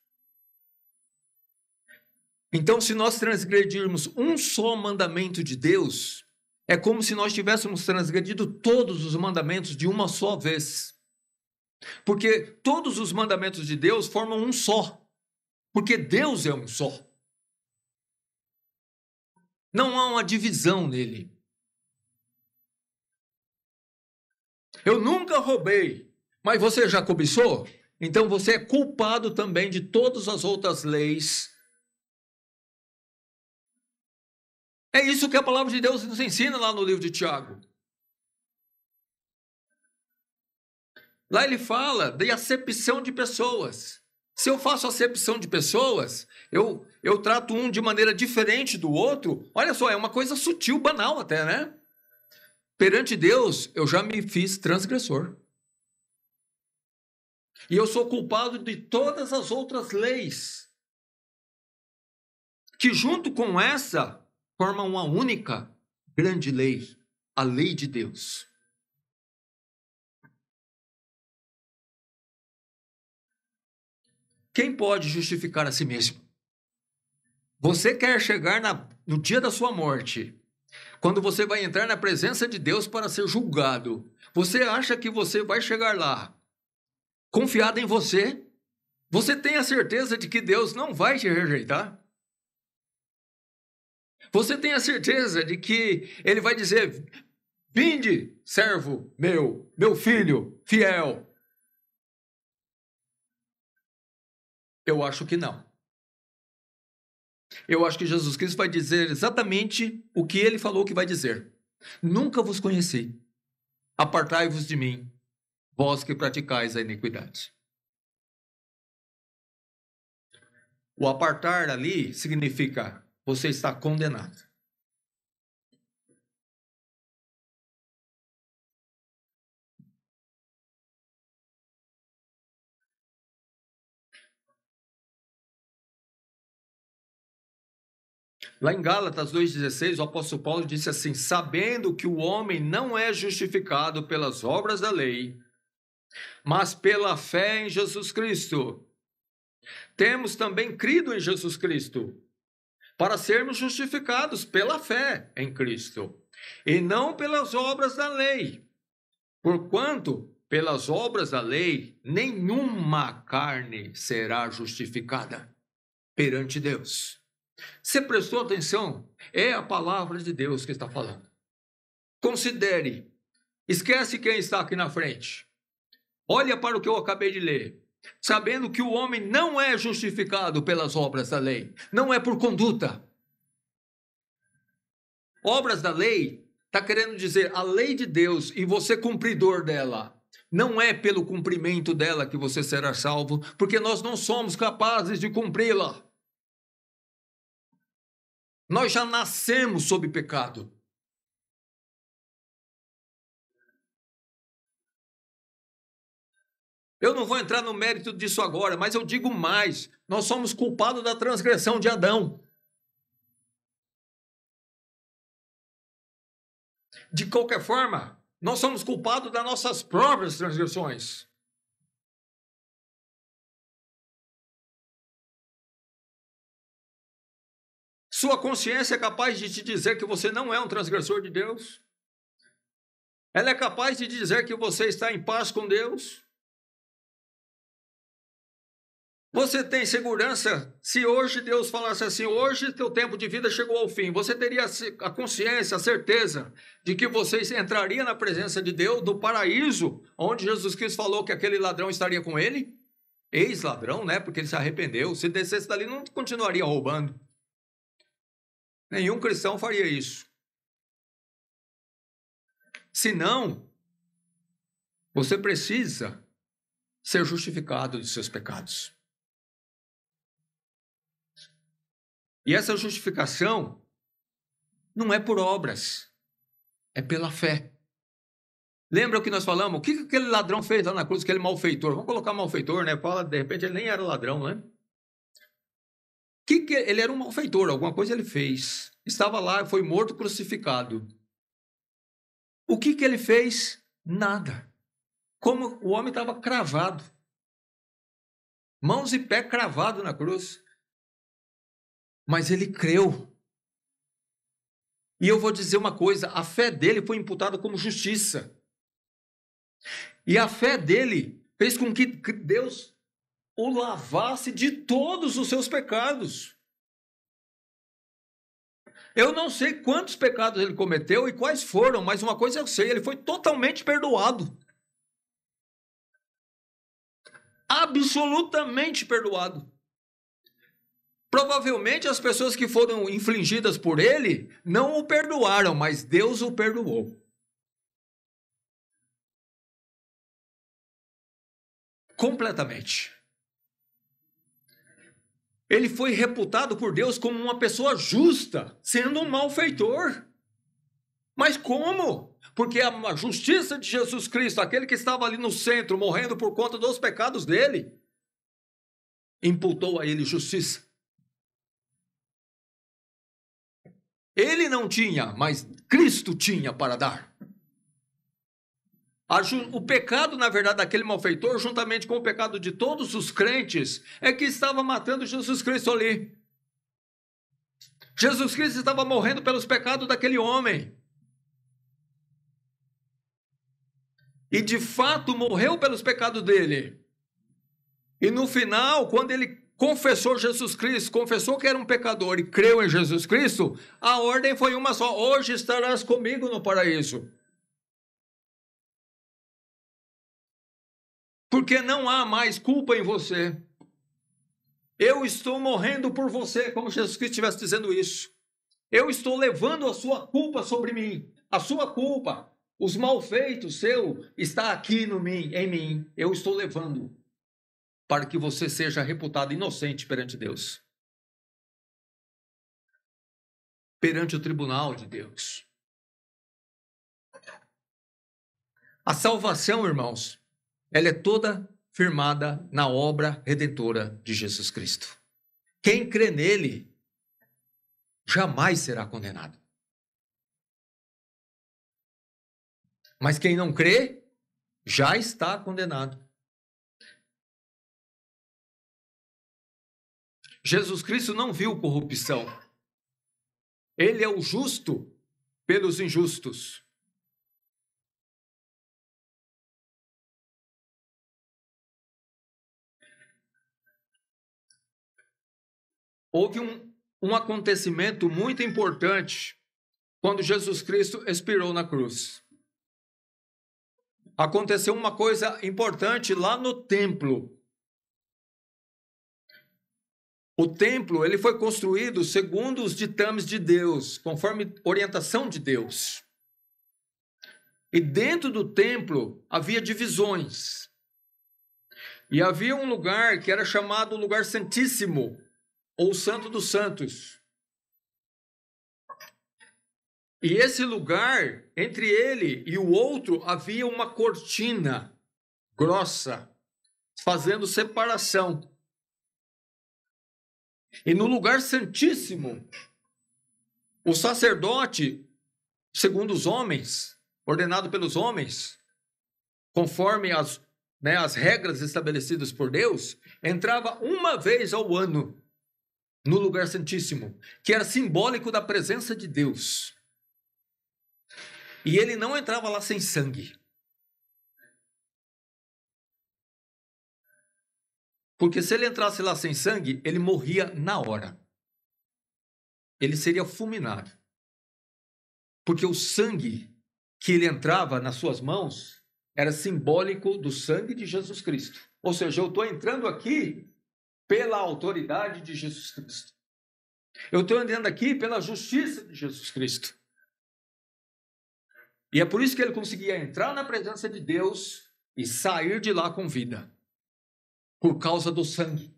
Então, se nós transgredirmos um só mandamento de Deus, é como se nós tivéssemos transgredido todos os mandamentos de uma só vez. Porque todos os mandamentos de Deus formam um só. Porque Deus é um só. Não há uma divisão nele. Eu nunca roubei, mas você já cobiçou? Então você é culpado também de todas as outras leis. É isso que a palavra de Deus nos ensina lá no livro de Tiago. Lá ele fala de acepção de pessoas. Se eu faço acepção de pessoas, eu trato um de maneira diferente do outro. Olha só, é uma coisa sutil, banal até, né? Perante Deus, eu já me fiz transgressor. E eu sou culpado de todas as outras leis, que junto com essa, formam uma única grande lei, a lei de Deus. Quem pode justificar a si mesmo? Você quer chegar no dia da sua morte, quando você vai entrar na presença de Deus para ser julgado, você acha que você vai chegar lá confiado em você? Você tem a certeza de que Deus não vai te rejeitar? Você tem a certeza de que Ele vai dizer: vinde, servo meu filho fiel? Eu acho que não. Eu acho que Jesus Cristo vai dizer exatamente o que Ele falou que vai dizer. Nunca vos conheci. Apartai-vos de mim, vós que praticais a iniquidade. O apartar ali significa você está condenado. Lá em Gálatas 2,16, o apóstolo Paulo disse assim: sabendo que o homem não é justificado pelas obras da lei, mas pela fé em Jesus Cristo. Temos também crido em Jesus Cristo, para sermos justificados pela fé em Cristo, e não pelas obras da lei. Porquanto, pelas obras da lei, nenhuma carne será justificada perante Deus. Você prestou atenção? É a palavra de Deus que está falando. Considere. Esquece quem está aqui na frente. Olha para o que eu acabei de ler. Sabendo que o homem não é justificado pelas obras da lei. Não é por conduta. Obras da lei está querendo dizer a lei de Deus e você cumpridor dela. Não é pelo cumprimento dela que você será salvo, porque nós não somos capazes de cumpri-la. Nós já nascemos sob pecado. Eu não vou entrar no mérito disso agora, mas eu digo mais. Nós somos culpados da transgressão de Adão. De qualquer forma, nós somos culpados das nossas próprias transgressões. Sua consciência é capaz de te dizer que você não é um transgressor de Deus? Ela é capaz de dizer que você está em paz com Deus? Você tem segurança? Se hoje Deus falasse assim, hoje teu tempo de vida chegou ao fim, você teria a consciência, a certeza de que você entraria na presença de Deus, do paraíso, onde Jesus Cristo falou que aquele ladrão estaria com ele? Ex-ladrão, né? Porque ele se arrependeu. Se descesse dali, não continuaria roubando. Nenhum cristão faria isso. Se não, você precisa ser justificado de seus pecados. E essa justificação não é por obras, é pela fé. Lembra o que nós falamos? O que aquele ladrão fez lá na cruz, aquele malfeitor? Vamos colocar malfeitor, né? Fala, de repente ele nem era ladrão, né? Ele era um malfeitor, alguma coisa ele fez. Estava lá, foi morto, crucificado. O que ele fez? Nada. Como o homem estava cravado. Mãos e pé cravado na cruz. Mas ele creu. E eu vou dizer uma coisa, a fé dele foi imputada como justiça. E a fé dele fez com que Deus o lavasse de todos os seus pecados. Eu não sei quantos pecados ele cometeu e quais foram, mas uma coisa eu sei, ele foi totalmente perdoado. Absolutamente perdoado. Provavelmente as pessoas que foram infligidas por ele não o perdoaram, mas Deus o perdoou. Completamente. Ele foi reputado por Deus como uma pessoa justa, sendo um malfeitor. Mas como? Porque a justiça de Jesus Cristo, aquele que estava ali no centro, morrendo por conta dos pecados dele, imputou a ele justiça. Ele não tinha, mas Cristo tinha para dar. O pecado, na verdade, daquele malfeitor, juntamente com o pecado de todos os crentes, é que estava matando Jesus Cristo ali. Jesus Cristo estava morrendo pelos pecados daquele homem. E de fato morreu pelos pecados dele. E no final, quando ele confessou Jesus Cristo, confessou que era um pecador e creu em Jesus Cristo, a ordem foi uma só: hoje estarás comigo no paraíso. Porque não há mais culpa em você. Eu estou morrendo por você, como Jesus Cristo estivesse dizendo isso. Eu estou levando a sua culpa sobre mim. A sua culpa, os malfeitos seu, está aqui em mim. Eu estou levando para que você seja reputado inocente perante Deus. Perante o tribunal de Deus. A salvação, irmãos, ela é toda firmada na obra redentora de Jesus Cristo. Quem crê nele jamais será condenado. Mas quem não crê já está condenado. Jesus Cristo não viu corrupção. Ele é o justo pelos injustos. Houve um acontecimento muito importante quando Jesus Cristo expirou na cruz. Aconteceu uma coisa importante lá no templo. O templo, ele foi construído segundo os ditames de Deus, conforme orientação de Deus. E dentro do templo havia divisões. E havia um lugar que era chamado Lugar Santíssimo, ou Santo dos Santos. E esse lugar, entre ele e o outro, havia uma cortina grossa, fazendo separação. E no lugar santíssimo, o sacerdote, segundo os homens, ordenado pelos homens, conforme as regras estabelecidas por Deus, entrava uma vez ao ano no lugar santíssimo, que era simbólico da presença de Deus. E ele não entrava lá sem sangue. Porque se ele entrasse lá sem sangue, ele morria na hora. Ele seria fulminado. Porque o sangue que ele entrava nas suas mãos era simbólico do sangue de Jesus Cristo. Ou seja, eu estou entrando aqui pela autoridade de Jesus Cristo. Eu estou entrando aqui pela justiça de Jesus Cristo. E é por isso que ele conseguia entrar na presença de Deus e sair de lá com vida. Por causa do sangue.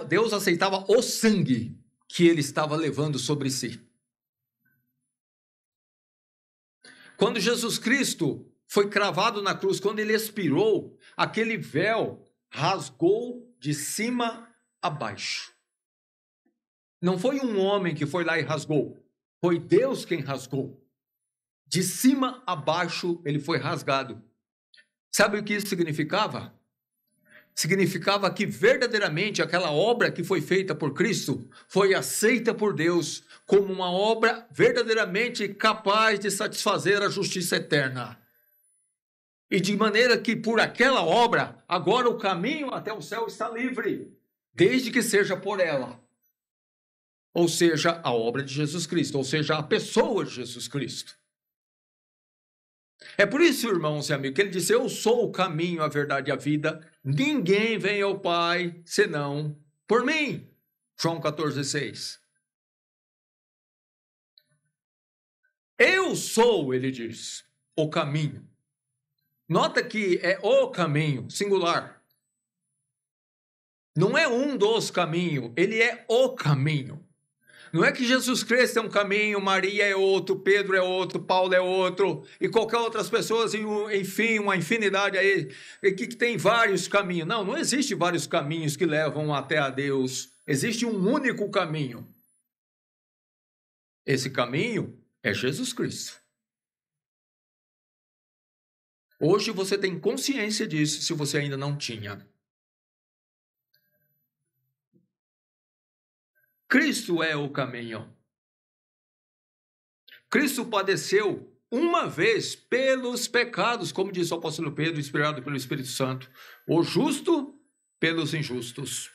Deus aceitava o sangue que ele estava levando sobre si. Quando Jesus Cristo foi cravado na cruz, quando ele expirou, aquele véu rasgou de cima a baixo. Não foi um homem que foi lá e rasgou, foi Deus quem rasgou. De cima a baixo ele foi rasgado. Sabe o que isso significava? Significava que verdadeiramente aquela obra que foi feita por Cristo foi aceita por Deus como uma obra verdadeiramente capaz de satisfazer a justiça eterna. E de maneira que por aquela obra, agora o caminho até o céu está livre, desde que seja por ela. Ou seja, a obra de Jesus Cristo, ou seja, a pessoa de Jesus Cristo. É por isso, irmãos e amigos, que ele disse: eu sou o caminho, a verdade e a vida. Ninguém vem ao Pai senão por mim. João 14,6. Eu sou, ele diz, o caminho. Nota que é o caminho, singular. Não é um dos caminhos, ele é o caminho. Não é que Jesus Cristo é um caminho, Maria é outro, Pedro é outro, Paulo é outro, e qualquer outras pessoas, enfim, uma infinidade aí, que tem vários caminhos. Não, não existe vários caminhos que levam até a Deus. Existe um único caminho. Esse caminho é Jesus Cristo. Hoje você tem consciência disso, se você ainda não tinha. Cristo é o caminho. Cristo padeceu uma vez pelos pecados, como diz o apóstolo Pedro, inspirado pelo Espírito Santo, o justo pelos injustos.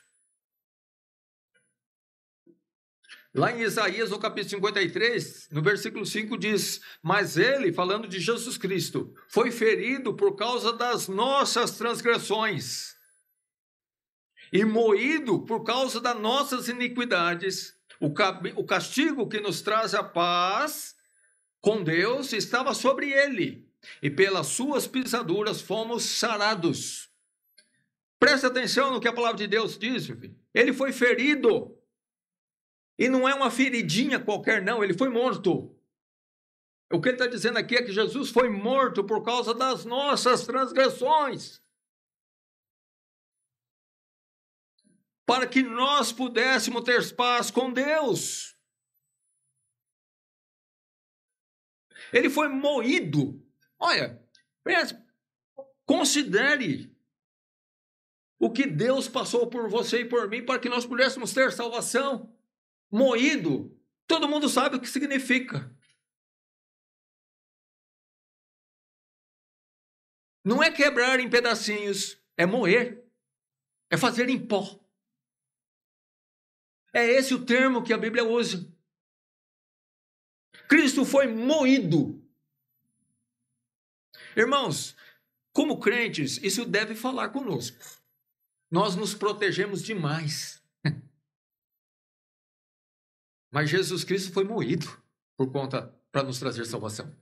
Lá em Isaías, no capítulo 53, no versículo 5 diz, mas ele, falando de Jesus Cristo, foi ferido por causa das nossas transgressões e moído por causa das nossas iniquidades. O castigo que nos traz a paz com Deus estava sobre ele, e pelas suas pisaduras fomos sarados. Presta atenção no que a palavra de Deus diz, filho. Ele foi ferido, e não é uma feridinha qualquer não, ele foi morto. O que ele está dizendo aqui é que Jesus foi morto por causa das nossas transgressões, para que nós pudéssemos ter paz com Deus. Ele foi moído. Olha, considere o que Deus passou por você e por mim para que nós pudéssemos ter salvação. Moído, todo mundo sabe o que significa. Não é quebrar em pedacinhos, é moer, é fazer em pó. É esse o termo que a Bíblia usa. Cristo foi moído. Irmãos, como crentes, isso deve falar conosco. Nós nos protegemos demais. Mas Jesus Cristo foi moído por conta para nos trazer salvação.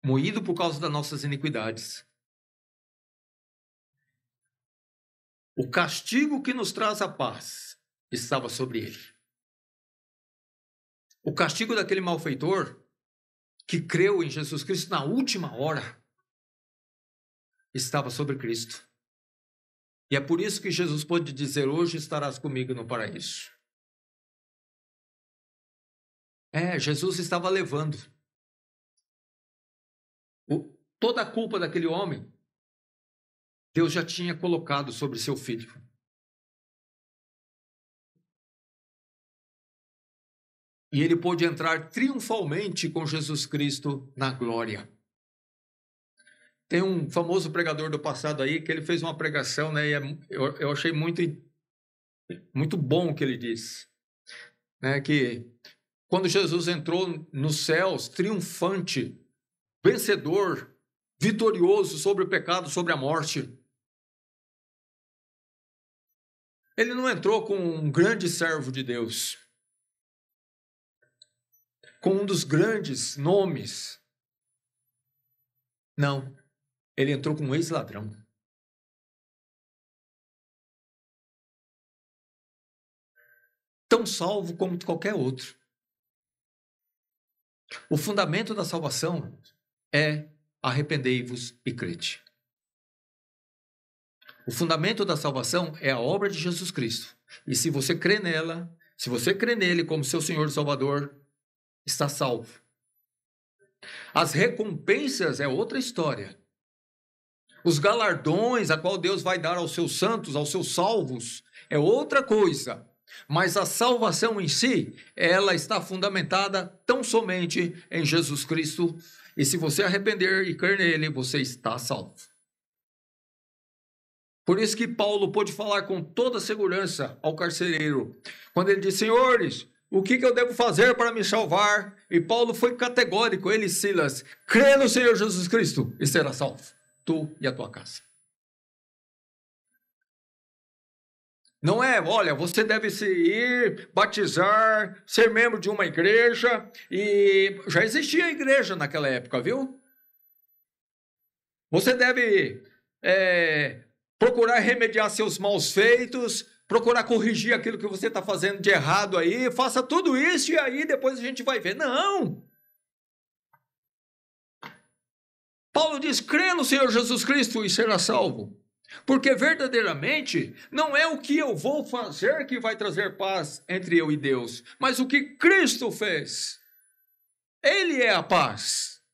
Moído por causa das nossas iniquidades. O castigo que nos traz a paz estava sobre ele. O castigo daquele malfeitor que creu em Jesus Cristo na última hora estava sobre Cristo. E é por isso que Jesus pôde dizer, hoje estarás comigo no paraíso. Jesus estava levando toda a culpa daquele homem, Deus já tinha colocado sobre seu filho. E ele pôde entrar triunfalmente com Jesus Cristo na glória. Tem um famoso pregador do passado aí, que ele fez uma pregação, né? E eu achei muito bom o que ele disse. Né? Que quando Jesus entrou nos céus, triunfante, vencedor, vitorioso sobre o pecado, sobre a morte, ele não entrou com um grande servo de Deus, com um dos grandes nomes. Não, ele entrou com um ex-ladrão. Tão salvo como qualquer outro. O fundamento da salvação é arrependei-vos e crede. O fundamento da salvação é a obra de Jesus Cristo. E se você crê nela, se você crê nele como seu Senhor e Salvador, está salvo. As recompensas é outra história. Os galardões a qual Deus vai dar aos seus santos, aos seus salvos, é outra coisa. Mas a salvação em si, ela está fundamentada tão somente em Jesus Cristo. E se você arrepender e crer nele, você está salvo. Por isso que Paulo pôde falar com toda segurança ao carcereiro, quando ele disse, senhores, o que eu devo fazer para me salvar? E Paulo foi categórico, ele e Silas, crê no Senhor Jesus Cristo e será salvo, tu e a tua casa. Não é, olha, você deve se ir, batizar, ser membro de uma igreja, e já existia igreja naquela época, viu? Você deve procurar remediar seus maus feitos, procurar corrigir aquilo que você está fazendo de errado aí, faça tudo isso e aí depois a gente vai ver. Não! Paulo diz, crê no Senhor Jesus Cristo e será salvo. Porque verdadeiramente não é o que eu vou fazer que vai trazer paz entre eu e Deus, mas o que Cristo fez. Ele é a paz.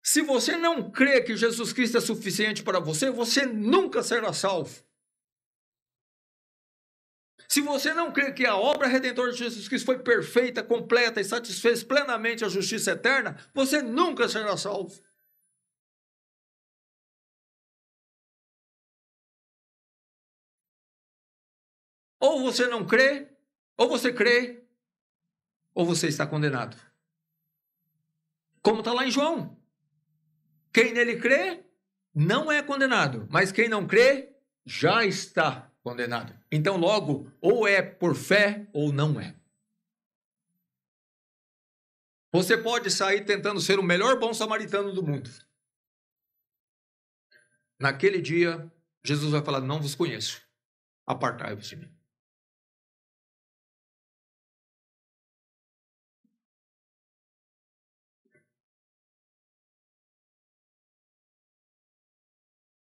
Se você não crê que Jesus Cristo é suficiente para você, você nunca será salvo. Se você não crê que a obra redentora de Jesus Cristo foi perfeita, completa e satisfez plenamente a justiça eterna, você nunca será salvo. Ou você não crê, ou você crê, ou você está condenado. Como está lá em João. Quem nele crê, não é condenado. Mas quem não crê, já está condenado. Então, logo, ou é por fé, ou não é. Você pode sair tentando ser o melhor bom samaritano do mundo. Naquele dia, Jesus vai falar, não vos conheço. Apartai-vos de mim.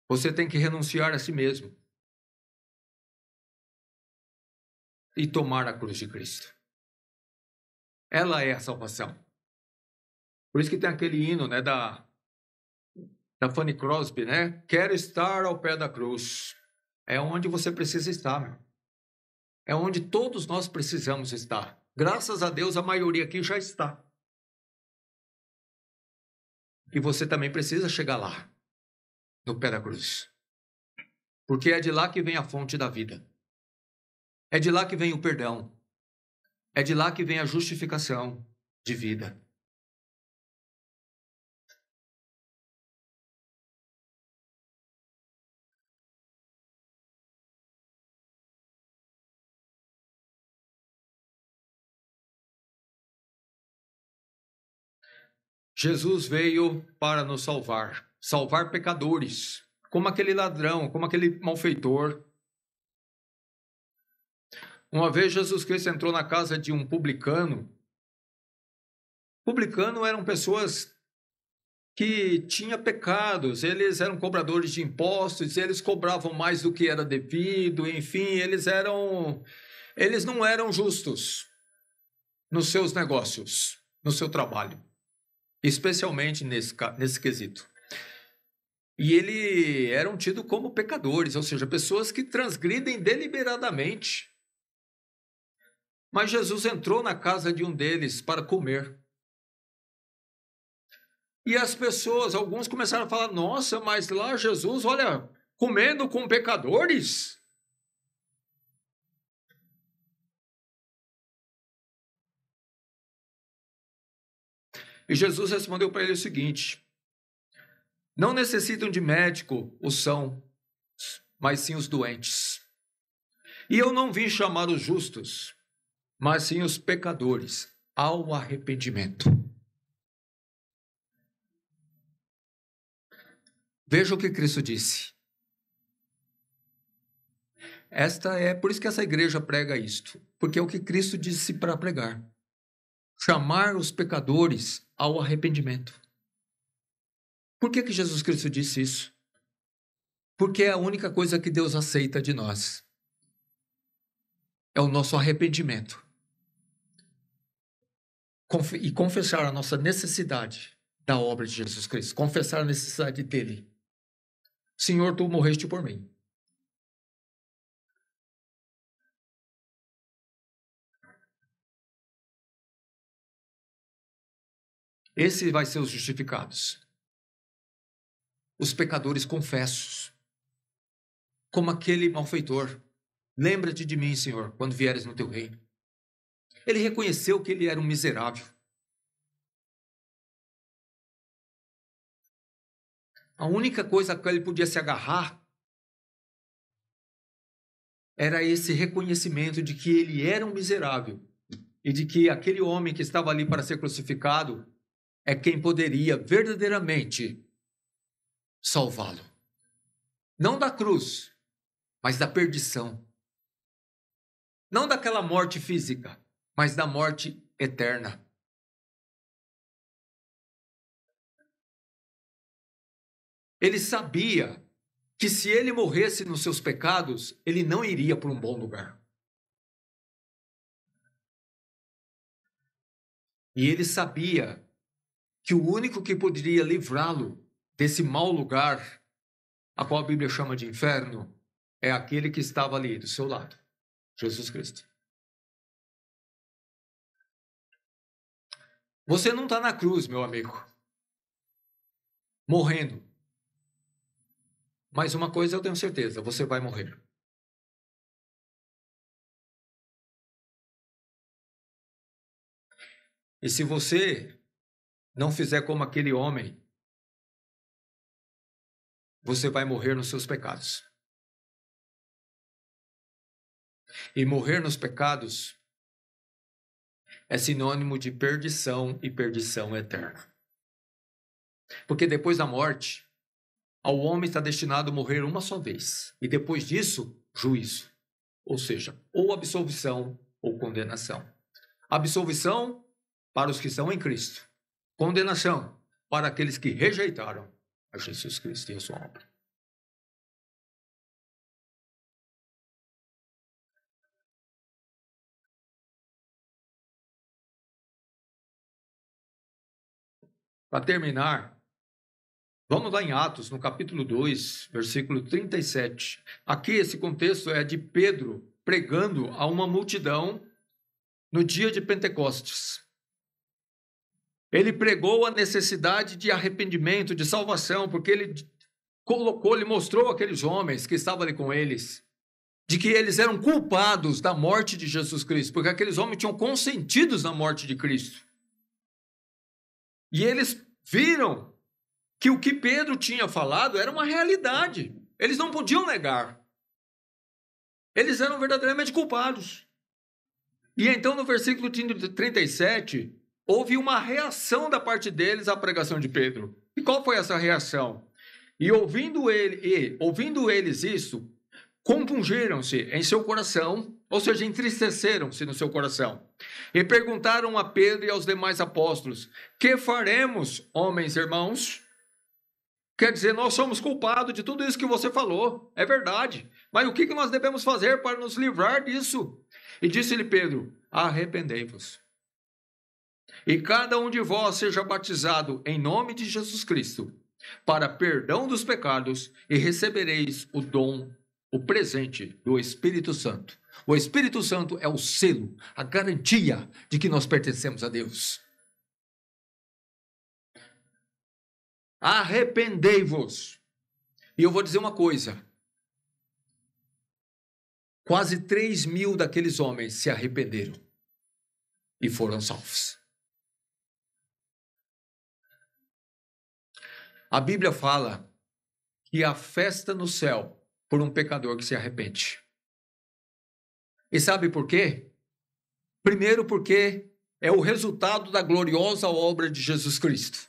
Você tem que renunciar a si mesmo e tomar a cruz de Cristo. Ela é a salvação. Por isso que tem aquele hino, né, da Fanny Crosby, né? Quero estar ao pé da cruz. É onde você precisa estar, meu. É onde todos nós precisamos estar. Graças a Deus, a maioria aqui já está. E você também precisa chegar lá, no pé da cruz. Porque é de lá que vem a fonte da vida. É de lá que vem o perdão. É de lá que vem a justificação de vida. Jesus veio para nos salvar. Salvar pecadores. Como aquele ladrão, como aquele malfeitor. Uma vez Jesus Cristo entrou na casa de um publicano. Publicano eram pessoas que tinham pecados, eles eram cobradores de impostos, eles cobravam mais do que era devido, enfim, eles não eram justos nos seus negócios, no seu trabalho, especialmente nesse quesito. E eles eram tidos como pecadores, ou seja, pessoas que transgridem deliberadamente. Mas Jesus entrou na casa de um deles para comer. E as pessoas, alguns começaram a falar, nossa, mas lá Jesus, olha, comendo com pecadores? E Jesus respondeu para ele o seguinte, não necessitam de médico os sãos, mas sim os doentes. E eu não vim chamar os justos, mas sim os pecadores ao arrependimento. Veja o que Cristo disse. Por isso que essa igreja prega isto, porque é o que Cristo disse para pregar. Chamar os pecadores ao arrependimento. Por que Jesus Cristo disse isso? Porque é a única coisa que Deus aceita de nós. É o nosso arrependimento. E confessar a nossa necessidade da obra de Jesus Cristo. Confessar a necessidade dele. Senhor, tu morreste por mim. Esse vai ser os justificados. Os pecadores confessos. Como aquele malfeitor. Lembra-te de mim, Senhor, quando vieres no teu reino. Ele reconheceu que ele era um miserável. A única coisa a que ele podia se agarrar era esse reconhecimento de que ele era um miserável e de que aquele homem que estava ali para ser crucificado é quem poderia verdadeiramente salvá-lo. Não da cruz, mas da perdição. Não daquela morte física, mas da morte eterna. Ele sabia que se ele morresse nos seus pecados, ele não iria para um bom lugar. E ele sabia que o único que poderia livrá-lo desse mau lugar, a qual a Bíblia chama de inferno, é aquele que estava ali do seu lado, Jesus Cristo. Você não está na cruz, meu amigo, morrendo. Mas uma coisa eu tenho certeza, você vai morrer. E se você não fizer como aquele homem, você vai morrer nos seus pecados. E morrer nos pecados é sinônimo de perdição e perdição eterna. Porque depois da morte, ao homem está destinado a morrer uma só vez. E depois disso, juízo. Ou seja, ou absolvição ou condenação. Absolvição para os que estão em Cristo. Condenação para aqueles que rejeitaram a Jesus Cristo e a sua obra. Para terminar, vamos lá em Atos, no capítulo 2, versículo 37. Aqui esse contexto é de Pedro pregando a uma multidão no dia de Pentecostes. Ele pregou a necessidade de arrependimento, de salvação, porque ele mostrou àqueles homens que estavam ali com eles, de que eles eram culpados da morte de Jesus Cristo, porque aqueles homens tinham consentido na morte de Cristo. E eles viram que o que Pedro tinha falado era uma realidade. Eles não podiam negar. Eles eram verdadeiramente culpados. E então, no versículo 37, houve uma reação da parte deles à pregação de Pedro. E qual foi essa reação? E ouvindo eles isso, compungiram-se em seu coração, ou seja, entristeceram-se no seu coração, e perguntaram a Pedro e aos demais apóstolos: que faremos, homens irmãos? Quer dizer, nós somos culpados de tudo isso que você falou, é verdade, mas o que nós devemos fazer para nos livrar disso? E disse-lhe Pedro: arrependei-vos, e cada um de vós seja batizado em nome de Jesus Cristo, para perdão dos pecados, e recebereis o dom, o presente do Espírito Santo. O Espírito Santo é o selo, a garantia de que nós pertencemos a Deus. Arrependei-vos. E eu vou dizer uma coisa. Quase 3.000 daqueles homens se arrependeram e foram salvos. A Bíblia fala que há festa no céu por um pecador que se arrepende. E sabe por quê? Primeiro, porque é o resultado da gloriosa obra de Jesus Cristo.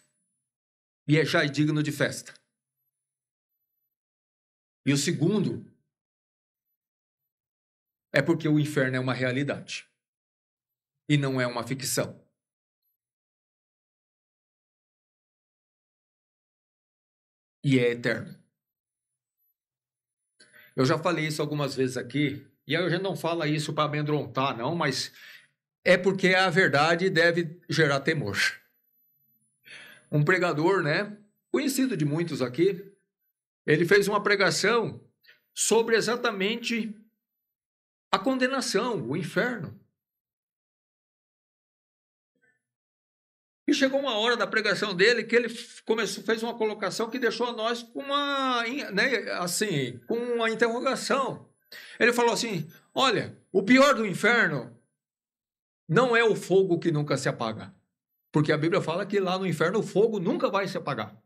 E já é digno de festa. E o segundo é porque o inferno é uma realidade e não é uma ficção. E é eterno. Eu já falei isso algumas vezes aqui, e a gente não fala isso para amedrontar, não, mas é porque a verdade deve gerar temor. Um pregador, conhecido de muitos aqui, ele fez uma pregação sobre exatamente a condenação, o inferno. E chegou uma hora da pregação dele que ele fez uma colocação que deixou nós com com uma interrogação. Ele falou assim: olha, o pior do inferno não é o fogo que nunca se apaga. Porque a Bíblia fala que lá no inferno o fogo nunca vai se apagar.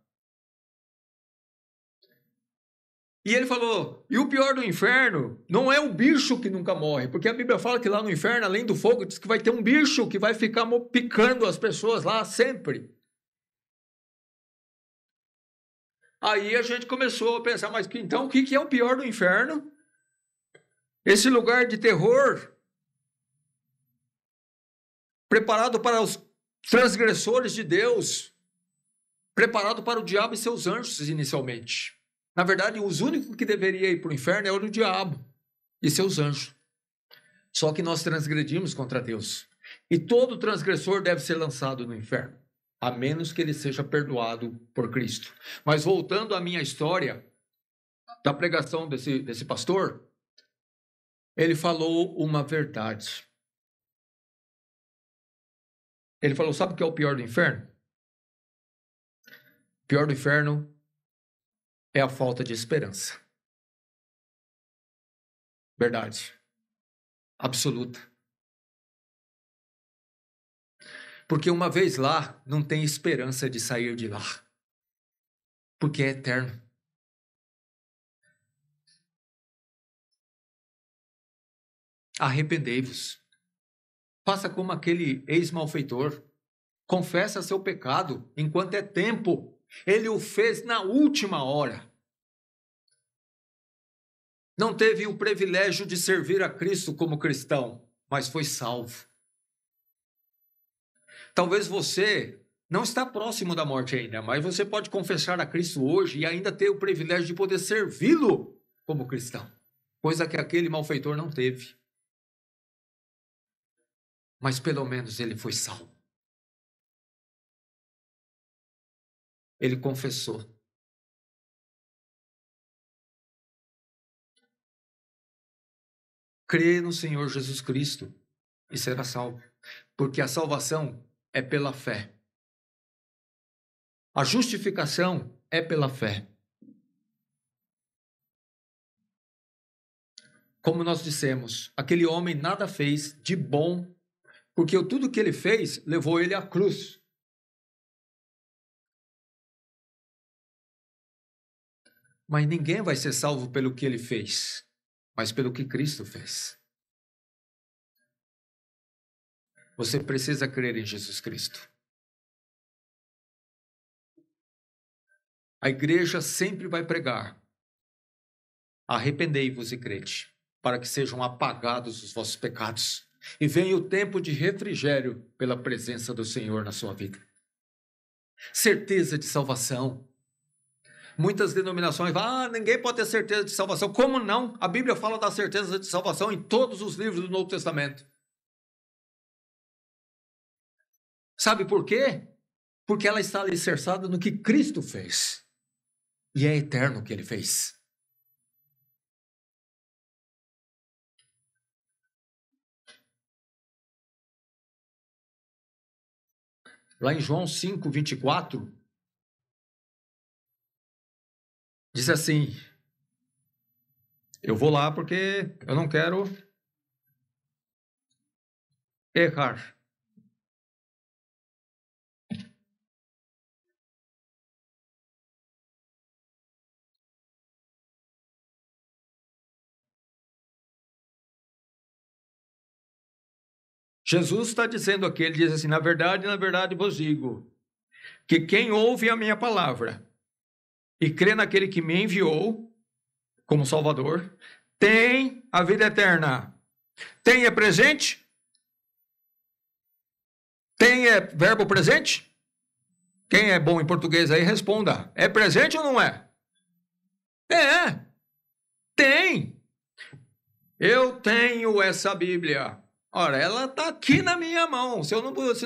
E ele falou, e o pior do inferno não é o bicho que nunca morre, porque a Bíblia fala que lá no inferno, além do fogo, diz que vai ter um bicho que vai ficar picando as pessoas lá sempre. Aí a gente começou a pensar, mas então o que é o pior do inferno? Esse lugar de terror, preparado para os transgressores de Deus, preparado para o diabo e seus anjos inicialmente. Na verdade, os únicos que deveriam ir para o inferno é o diabo e seus anjos. Só que nós transgredimos contra Deus. E todo transgressor deve ser lançado no inferno, a menos que ele seja perdoado por Cristo. Mas voltando à minha história, da pregação desse pastor, ele falou uma verdade. Ele falou, sabe o que é o pior do inferno? O pior do inferno é a falta de esperança. Verdade. Absoluta. Porque uma vez lá, não tem esperança de sair de lá. Porque é eterno. Arrependei-vos. Faça como aquele ex-malfeitor. Confessa seu pecado enquanto é tempo. Ele o fez na última hora. Não teve o privilégio de servir a Cristo como cristão, mas foi salvo. Talvez você não está próximo da morte ainda, mas você pode confessar a Cristo hoje e ainda ter o privilégio de poder servi-lo como cristão, coisa que aquele malfeitor não teve. Mas pelo menos ele foi salvo. Ele confessou. Crê no Senhor Jesus Cristo e será salvo, porque a salvação é pela fé. A justificação é pela fé. Como nós dissemos, aquele homem nada fez de bom, porque tudo que ele fez levou ele à cruz. Mas ninguém vai ser salvo pelo que ele fez, mas pelo que Cristo fez. Você precisa crer em Jesus Cristo. A igreja sempre vai pregar: arrependei-vos e crede, para que sejam apagados os vossos pecados e venha o tempo de refrigério pela presença do Senhor na sua vida. Certeza de salvação. Muitas denominações falam, ninguém pode ter certeza de salvação. Como não? A Bíblia fala da certeza de salvação em todos os livros do Novo Testamento. Sabe por quê? Porque ela está alicerçada no que Cristo fez. E é eterno o que ele fez. Lá em João 5, 24, diz assim, eu vou lá porque eu não quero errar. Jesus está dizendo aqui, ele diz assim, na verdade vos digo, que quem ouve a minha palavra e crê naquele que me enviou como Salvador, tem a vida eterna. Tem é presente? Tem é verbo presente? Quem é bom em português aí, responda. É presente ou não é? É. Tem. Eu tenho essa Bíblia. Ora, ela está aqui na minha mão. Se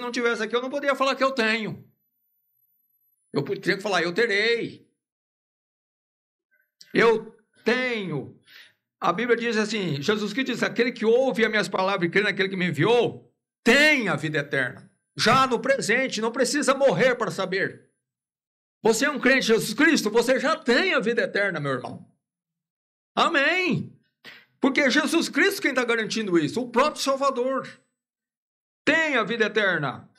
não tivesse aqui, eu não poderia falar que eu tenho. Eu teria que falar, eu terei. Eu tenho. A Bíblia diz assim, Jesus Cristo diz, aquele que ouve as minhas palavras e crê naquele que me enviou, tem a vida eterna. Já no presente, não precisa morrer para saber. Você é um crente de Jesus Cristo, você já tem a vida eterna, meu irmão. Amém. Porque é Jesus Cristo quem está garantindo isso, o próprio Salvador. Tem a vida eterna.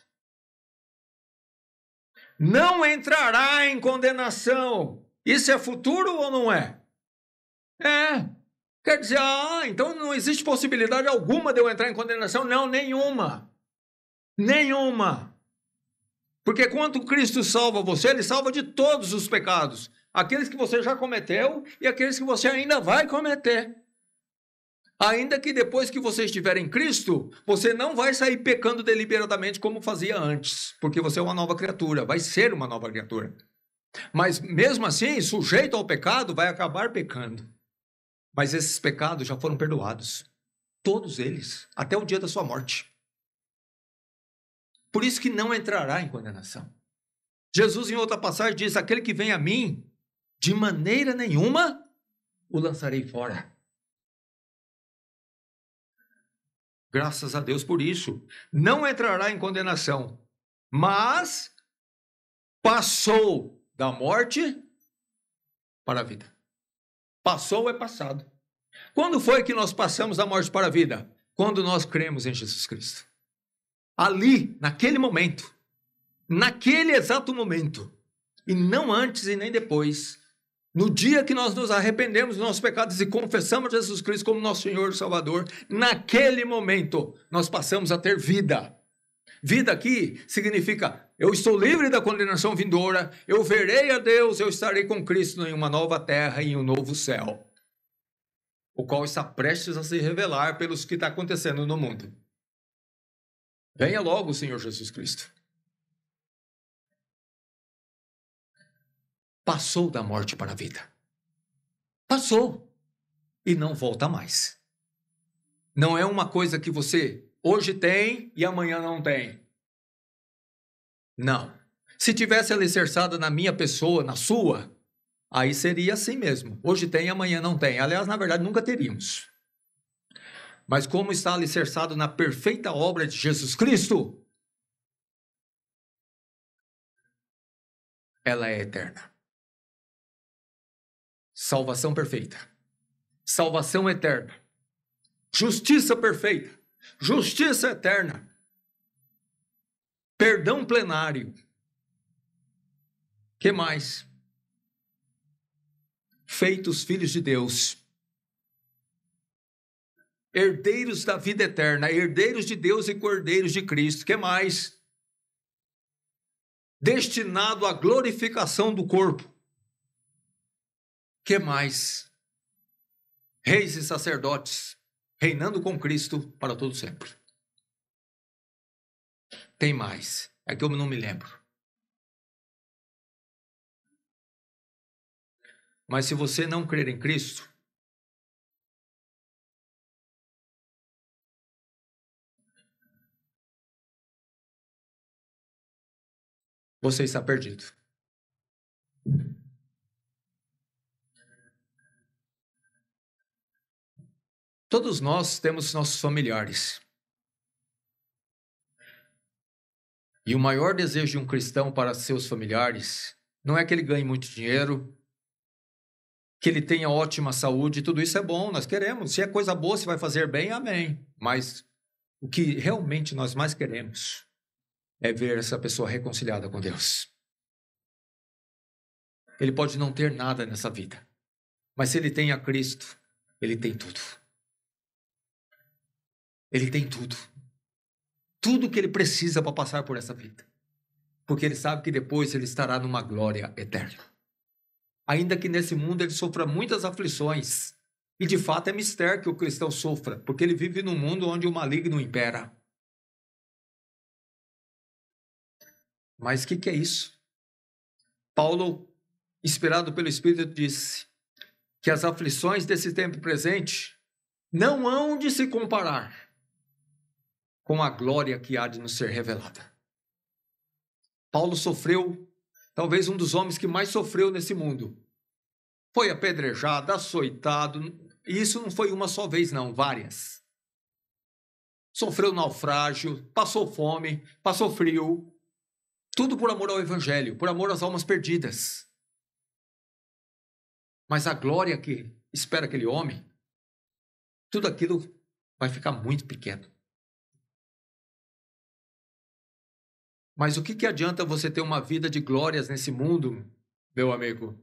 Não entrará em condenação. Isso é futuro ou não é? É. Quer dizer, então não existe possibilidade alguma de eu entrar em condenação? Não, nenhuma. Nenhuma. Porque quando Cristo salva você, Ele salva de todos os pecados. Aqueles que você já cometeu e aqueles que você ainda vai cometer. Ainda que depois que você estiver em Cristo, você não vai sair pecando deliberadamente como fazia antes. Porque você é uma nova criatura, vai ser uma nova criatura. Mas mesmo assim, sujeito ao pecado, vai acabar pecando. Mas esses pecados já foram perdoados. Todos eles, até o dia da sua morte. Por isso que não entrará em condenação. Jesus, em outra passagem, diz: aquele que vem a mim, de maneira nenhuma o lançarei fora. Graças a Deus por isso. Não entrará em condenação, mas passou da morte para a vida. Passou é passado. Quando foi que nós passamos da morte para a vida? Quando nós cremos em Jesus Cristo. Ali, naquele momento, naquele exato momento, e não antes e nem depois, no dia que nós nos arrependemos dos nossos pecados e confessamos Jesus Cristo como nosso Senhor e Salvador, naquele momento nós passamos a ter vida. Vida aqui significa: eu estou livre da condenação vindoura, eu verei a Deus, eu estarei com Cristo em uma nova terra e em um novo céu, o qual está prestes a se revelar pelos que está acontecendo no mundo. Venha logo, Senhor Jesus Cristo. Passou da morte para a vida. Passou. E não volta mais. Não é uma coisa que você hoje tem e amanhã não tem. Não. Se tivesse alicerçada na minha pessoa, na sua, aí seria assim mesmo. Hoje tem e amanhã não tem. Aliás, na verdade, nunca teríamos. Mas como está alicerçado na perfeita obra de Jesus Cristo, ela é eterna. Salvação perfeita. Salvação eterna. Justiça perfeita. Justiça eterna. Perdão plenário. Que mais? Feitos filhos de Deus. Herdeiros da vida eterna, herdeiros de Deus e cordeiros de Cristo. Que mais? Destinado à glorificação do corpo. Que mais? Reis e sacerdotes, reinando com Cristo para todo sempre. Tem mais, é que eu não me lembro. Mas se você não crer em Cristo, você está perdido. Todos nós temos nossos familiares. E o maior desejo de um cristão para seus familiares não é que ele ganhe muito dinheiro, que ele tenha ótima saúde, tudo isso é bom, nós queremos. Se é coisa boa, se vai fazer bem, amém. Mas o que realmente nós mais queremos é ver essa pessoa reconciliada com Deus. Ele pode não ter nada nessa vida, mas se ele tem a Cristo, ele tem tudo. Ele tem tudo. Tudo que ele precisa para passar por essa vida. Porque ele sabe que depois ele estará numa glória eterna. Ainda que nesse mundo ele sofra muitas aflições. E de fato é mistério que o cristão sofra, porque ele vive num mundo onde o maligno impera. Mas o que é isso? Paulo, inspirado pelo Espírito, disse que as aflições desse tempo presente não hão de se comparar com a glória que há de nos ser revelada. Paulo sofreu, talvez um dos homens que mais sofreu nesse mundo. Foi apedrejado, açoitado, e isso não foi uma só vez não, várias. Sofreu naufrágio, passou fome, passou frio, tudo por amor ao Evangelho, por amor às almas perdidas. Mas a glória que espera aquele homem, tudo aquilo vai ficar muito pequeno. Mas o que adianta você ter uma vida de glórias nesse mundo, meu amigo,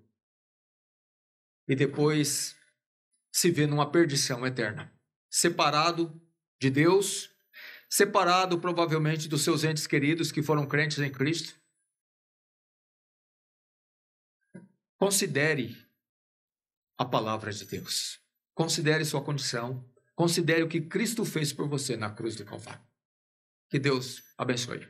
e depois se vê numa perdição eterna, separado de Deus, separado provavelmente dos seus entes queridos que foram crentes em Cristo. Considere a palavra de Deus. Considere sua condição. Considere o que Cristo fez por você na cruz do Calvário. Que Deus abençoe.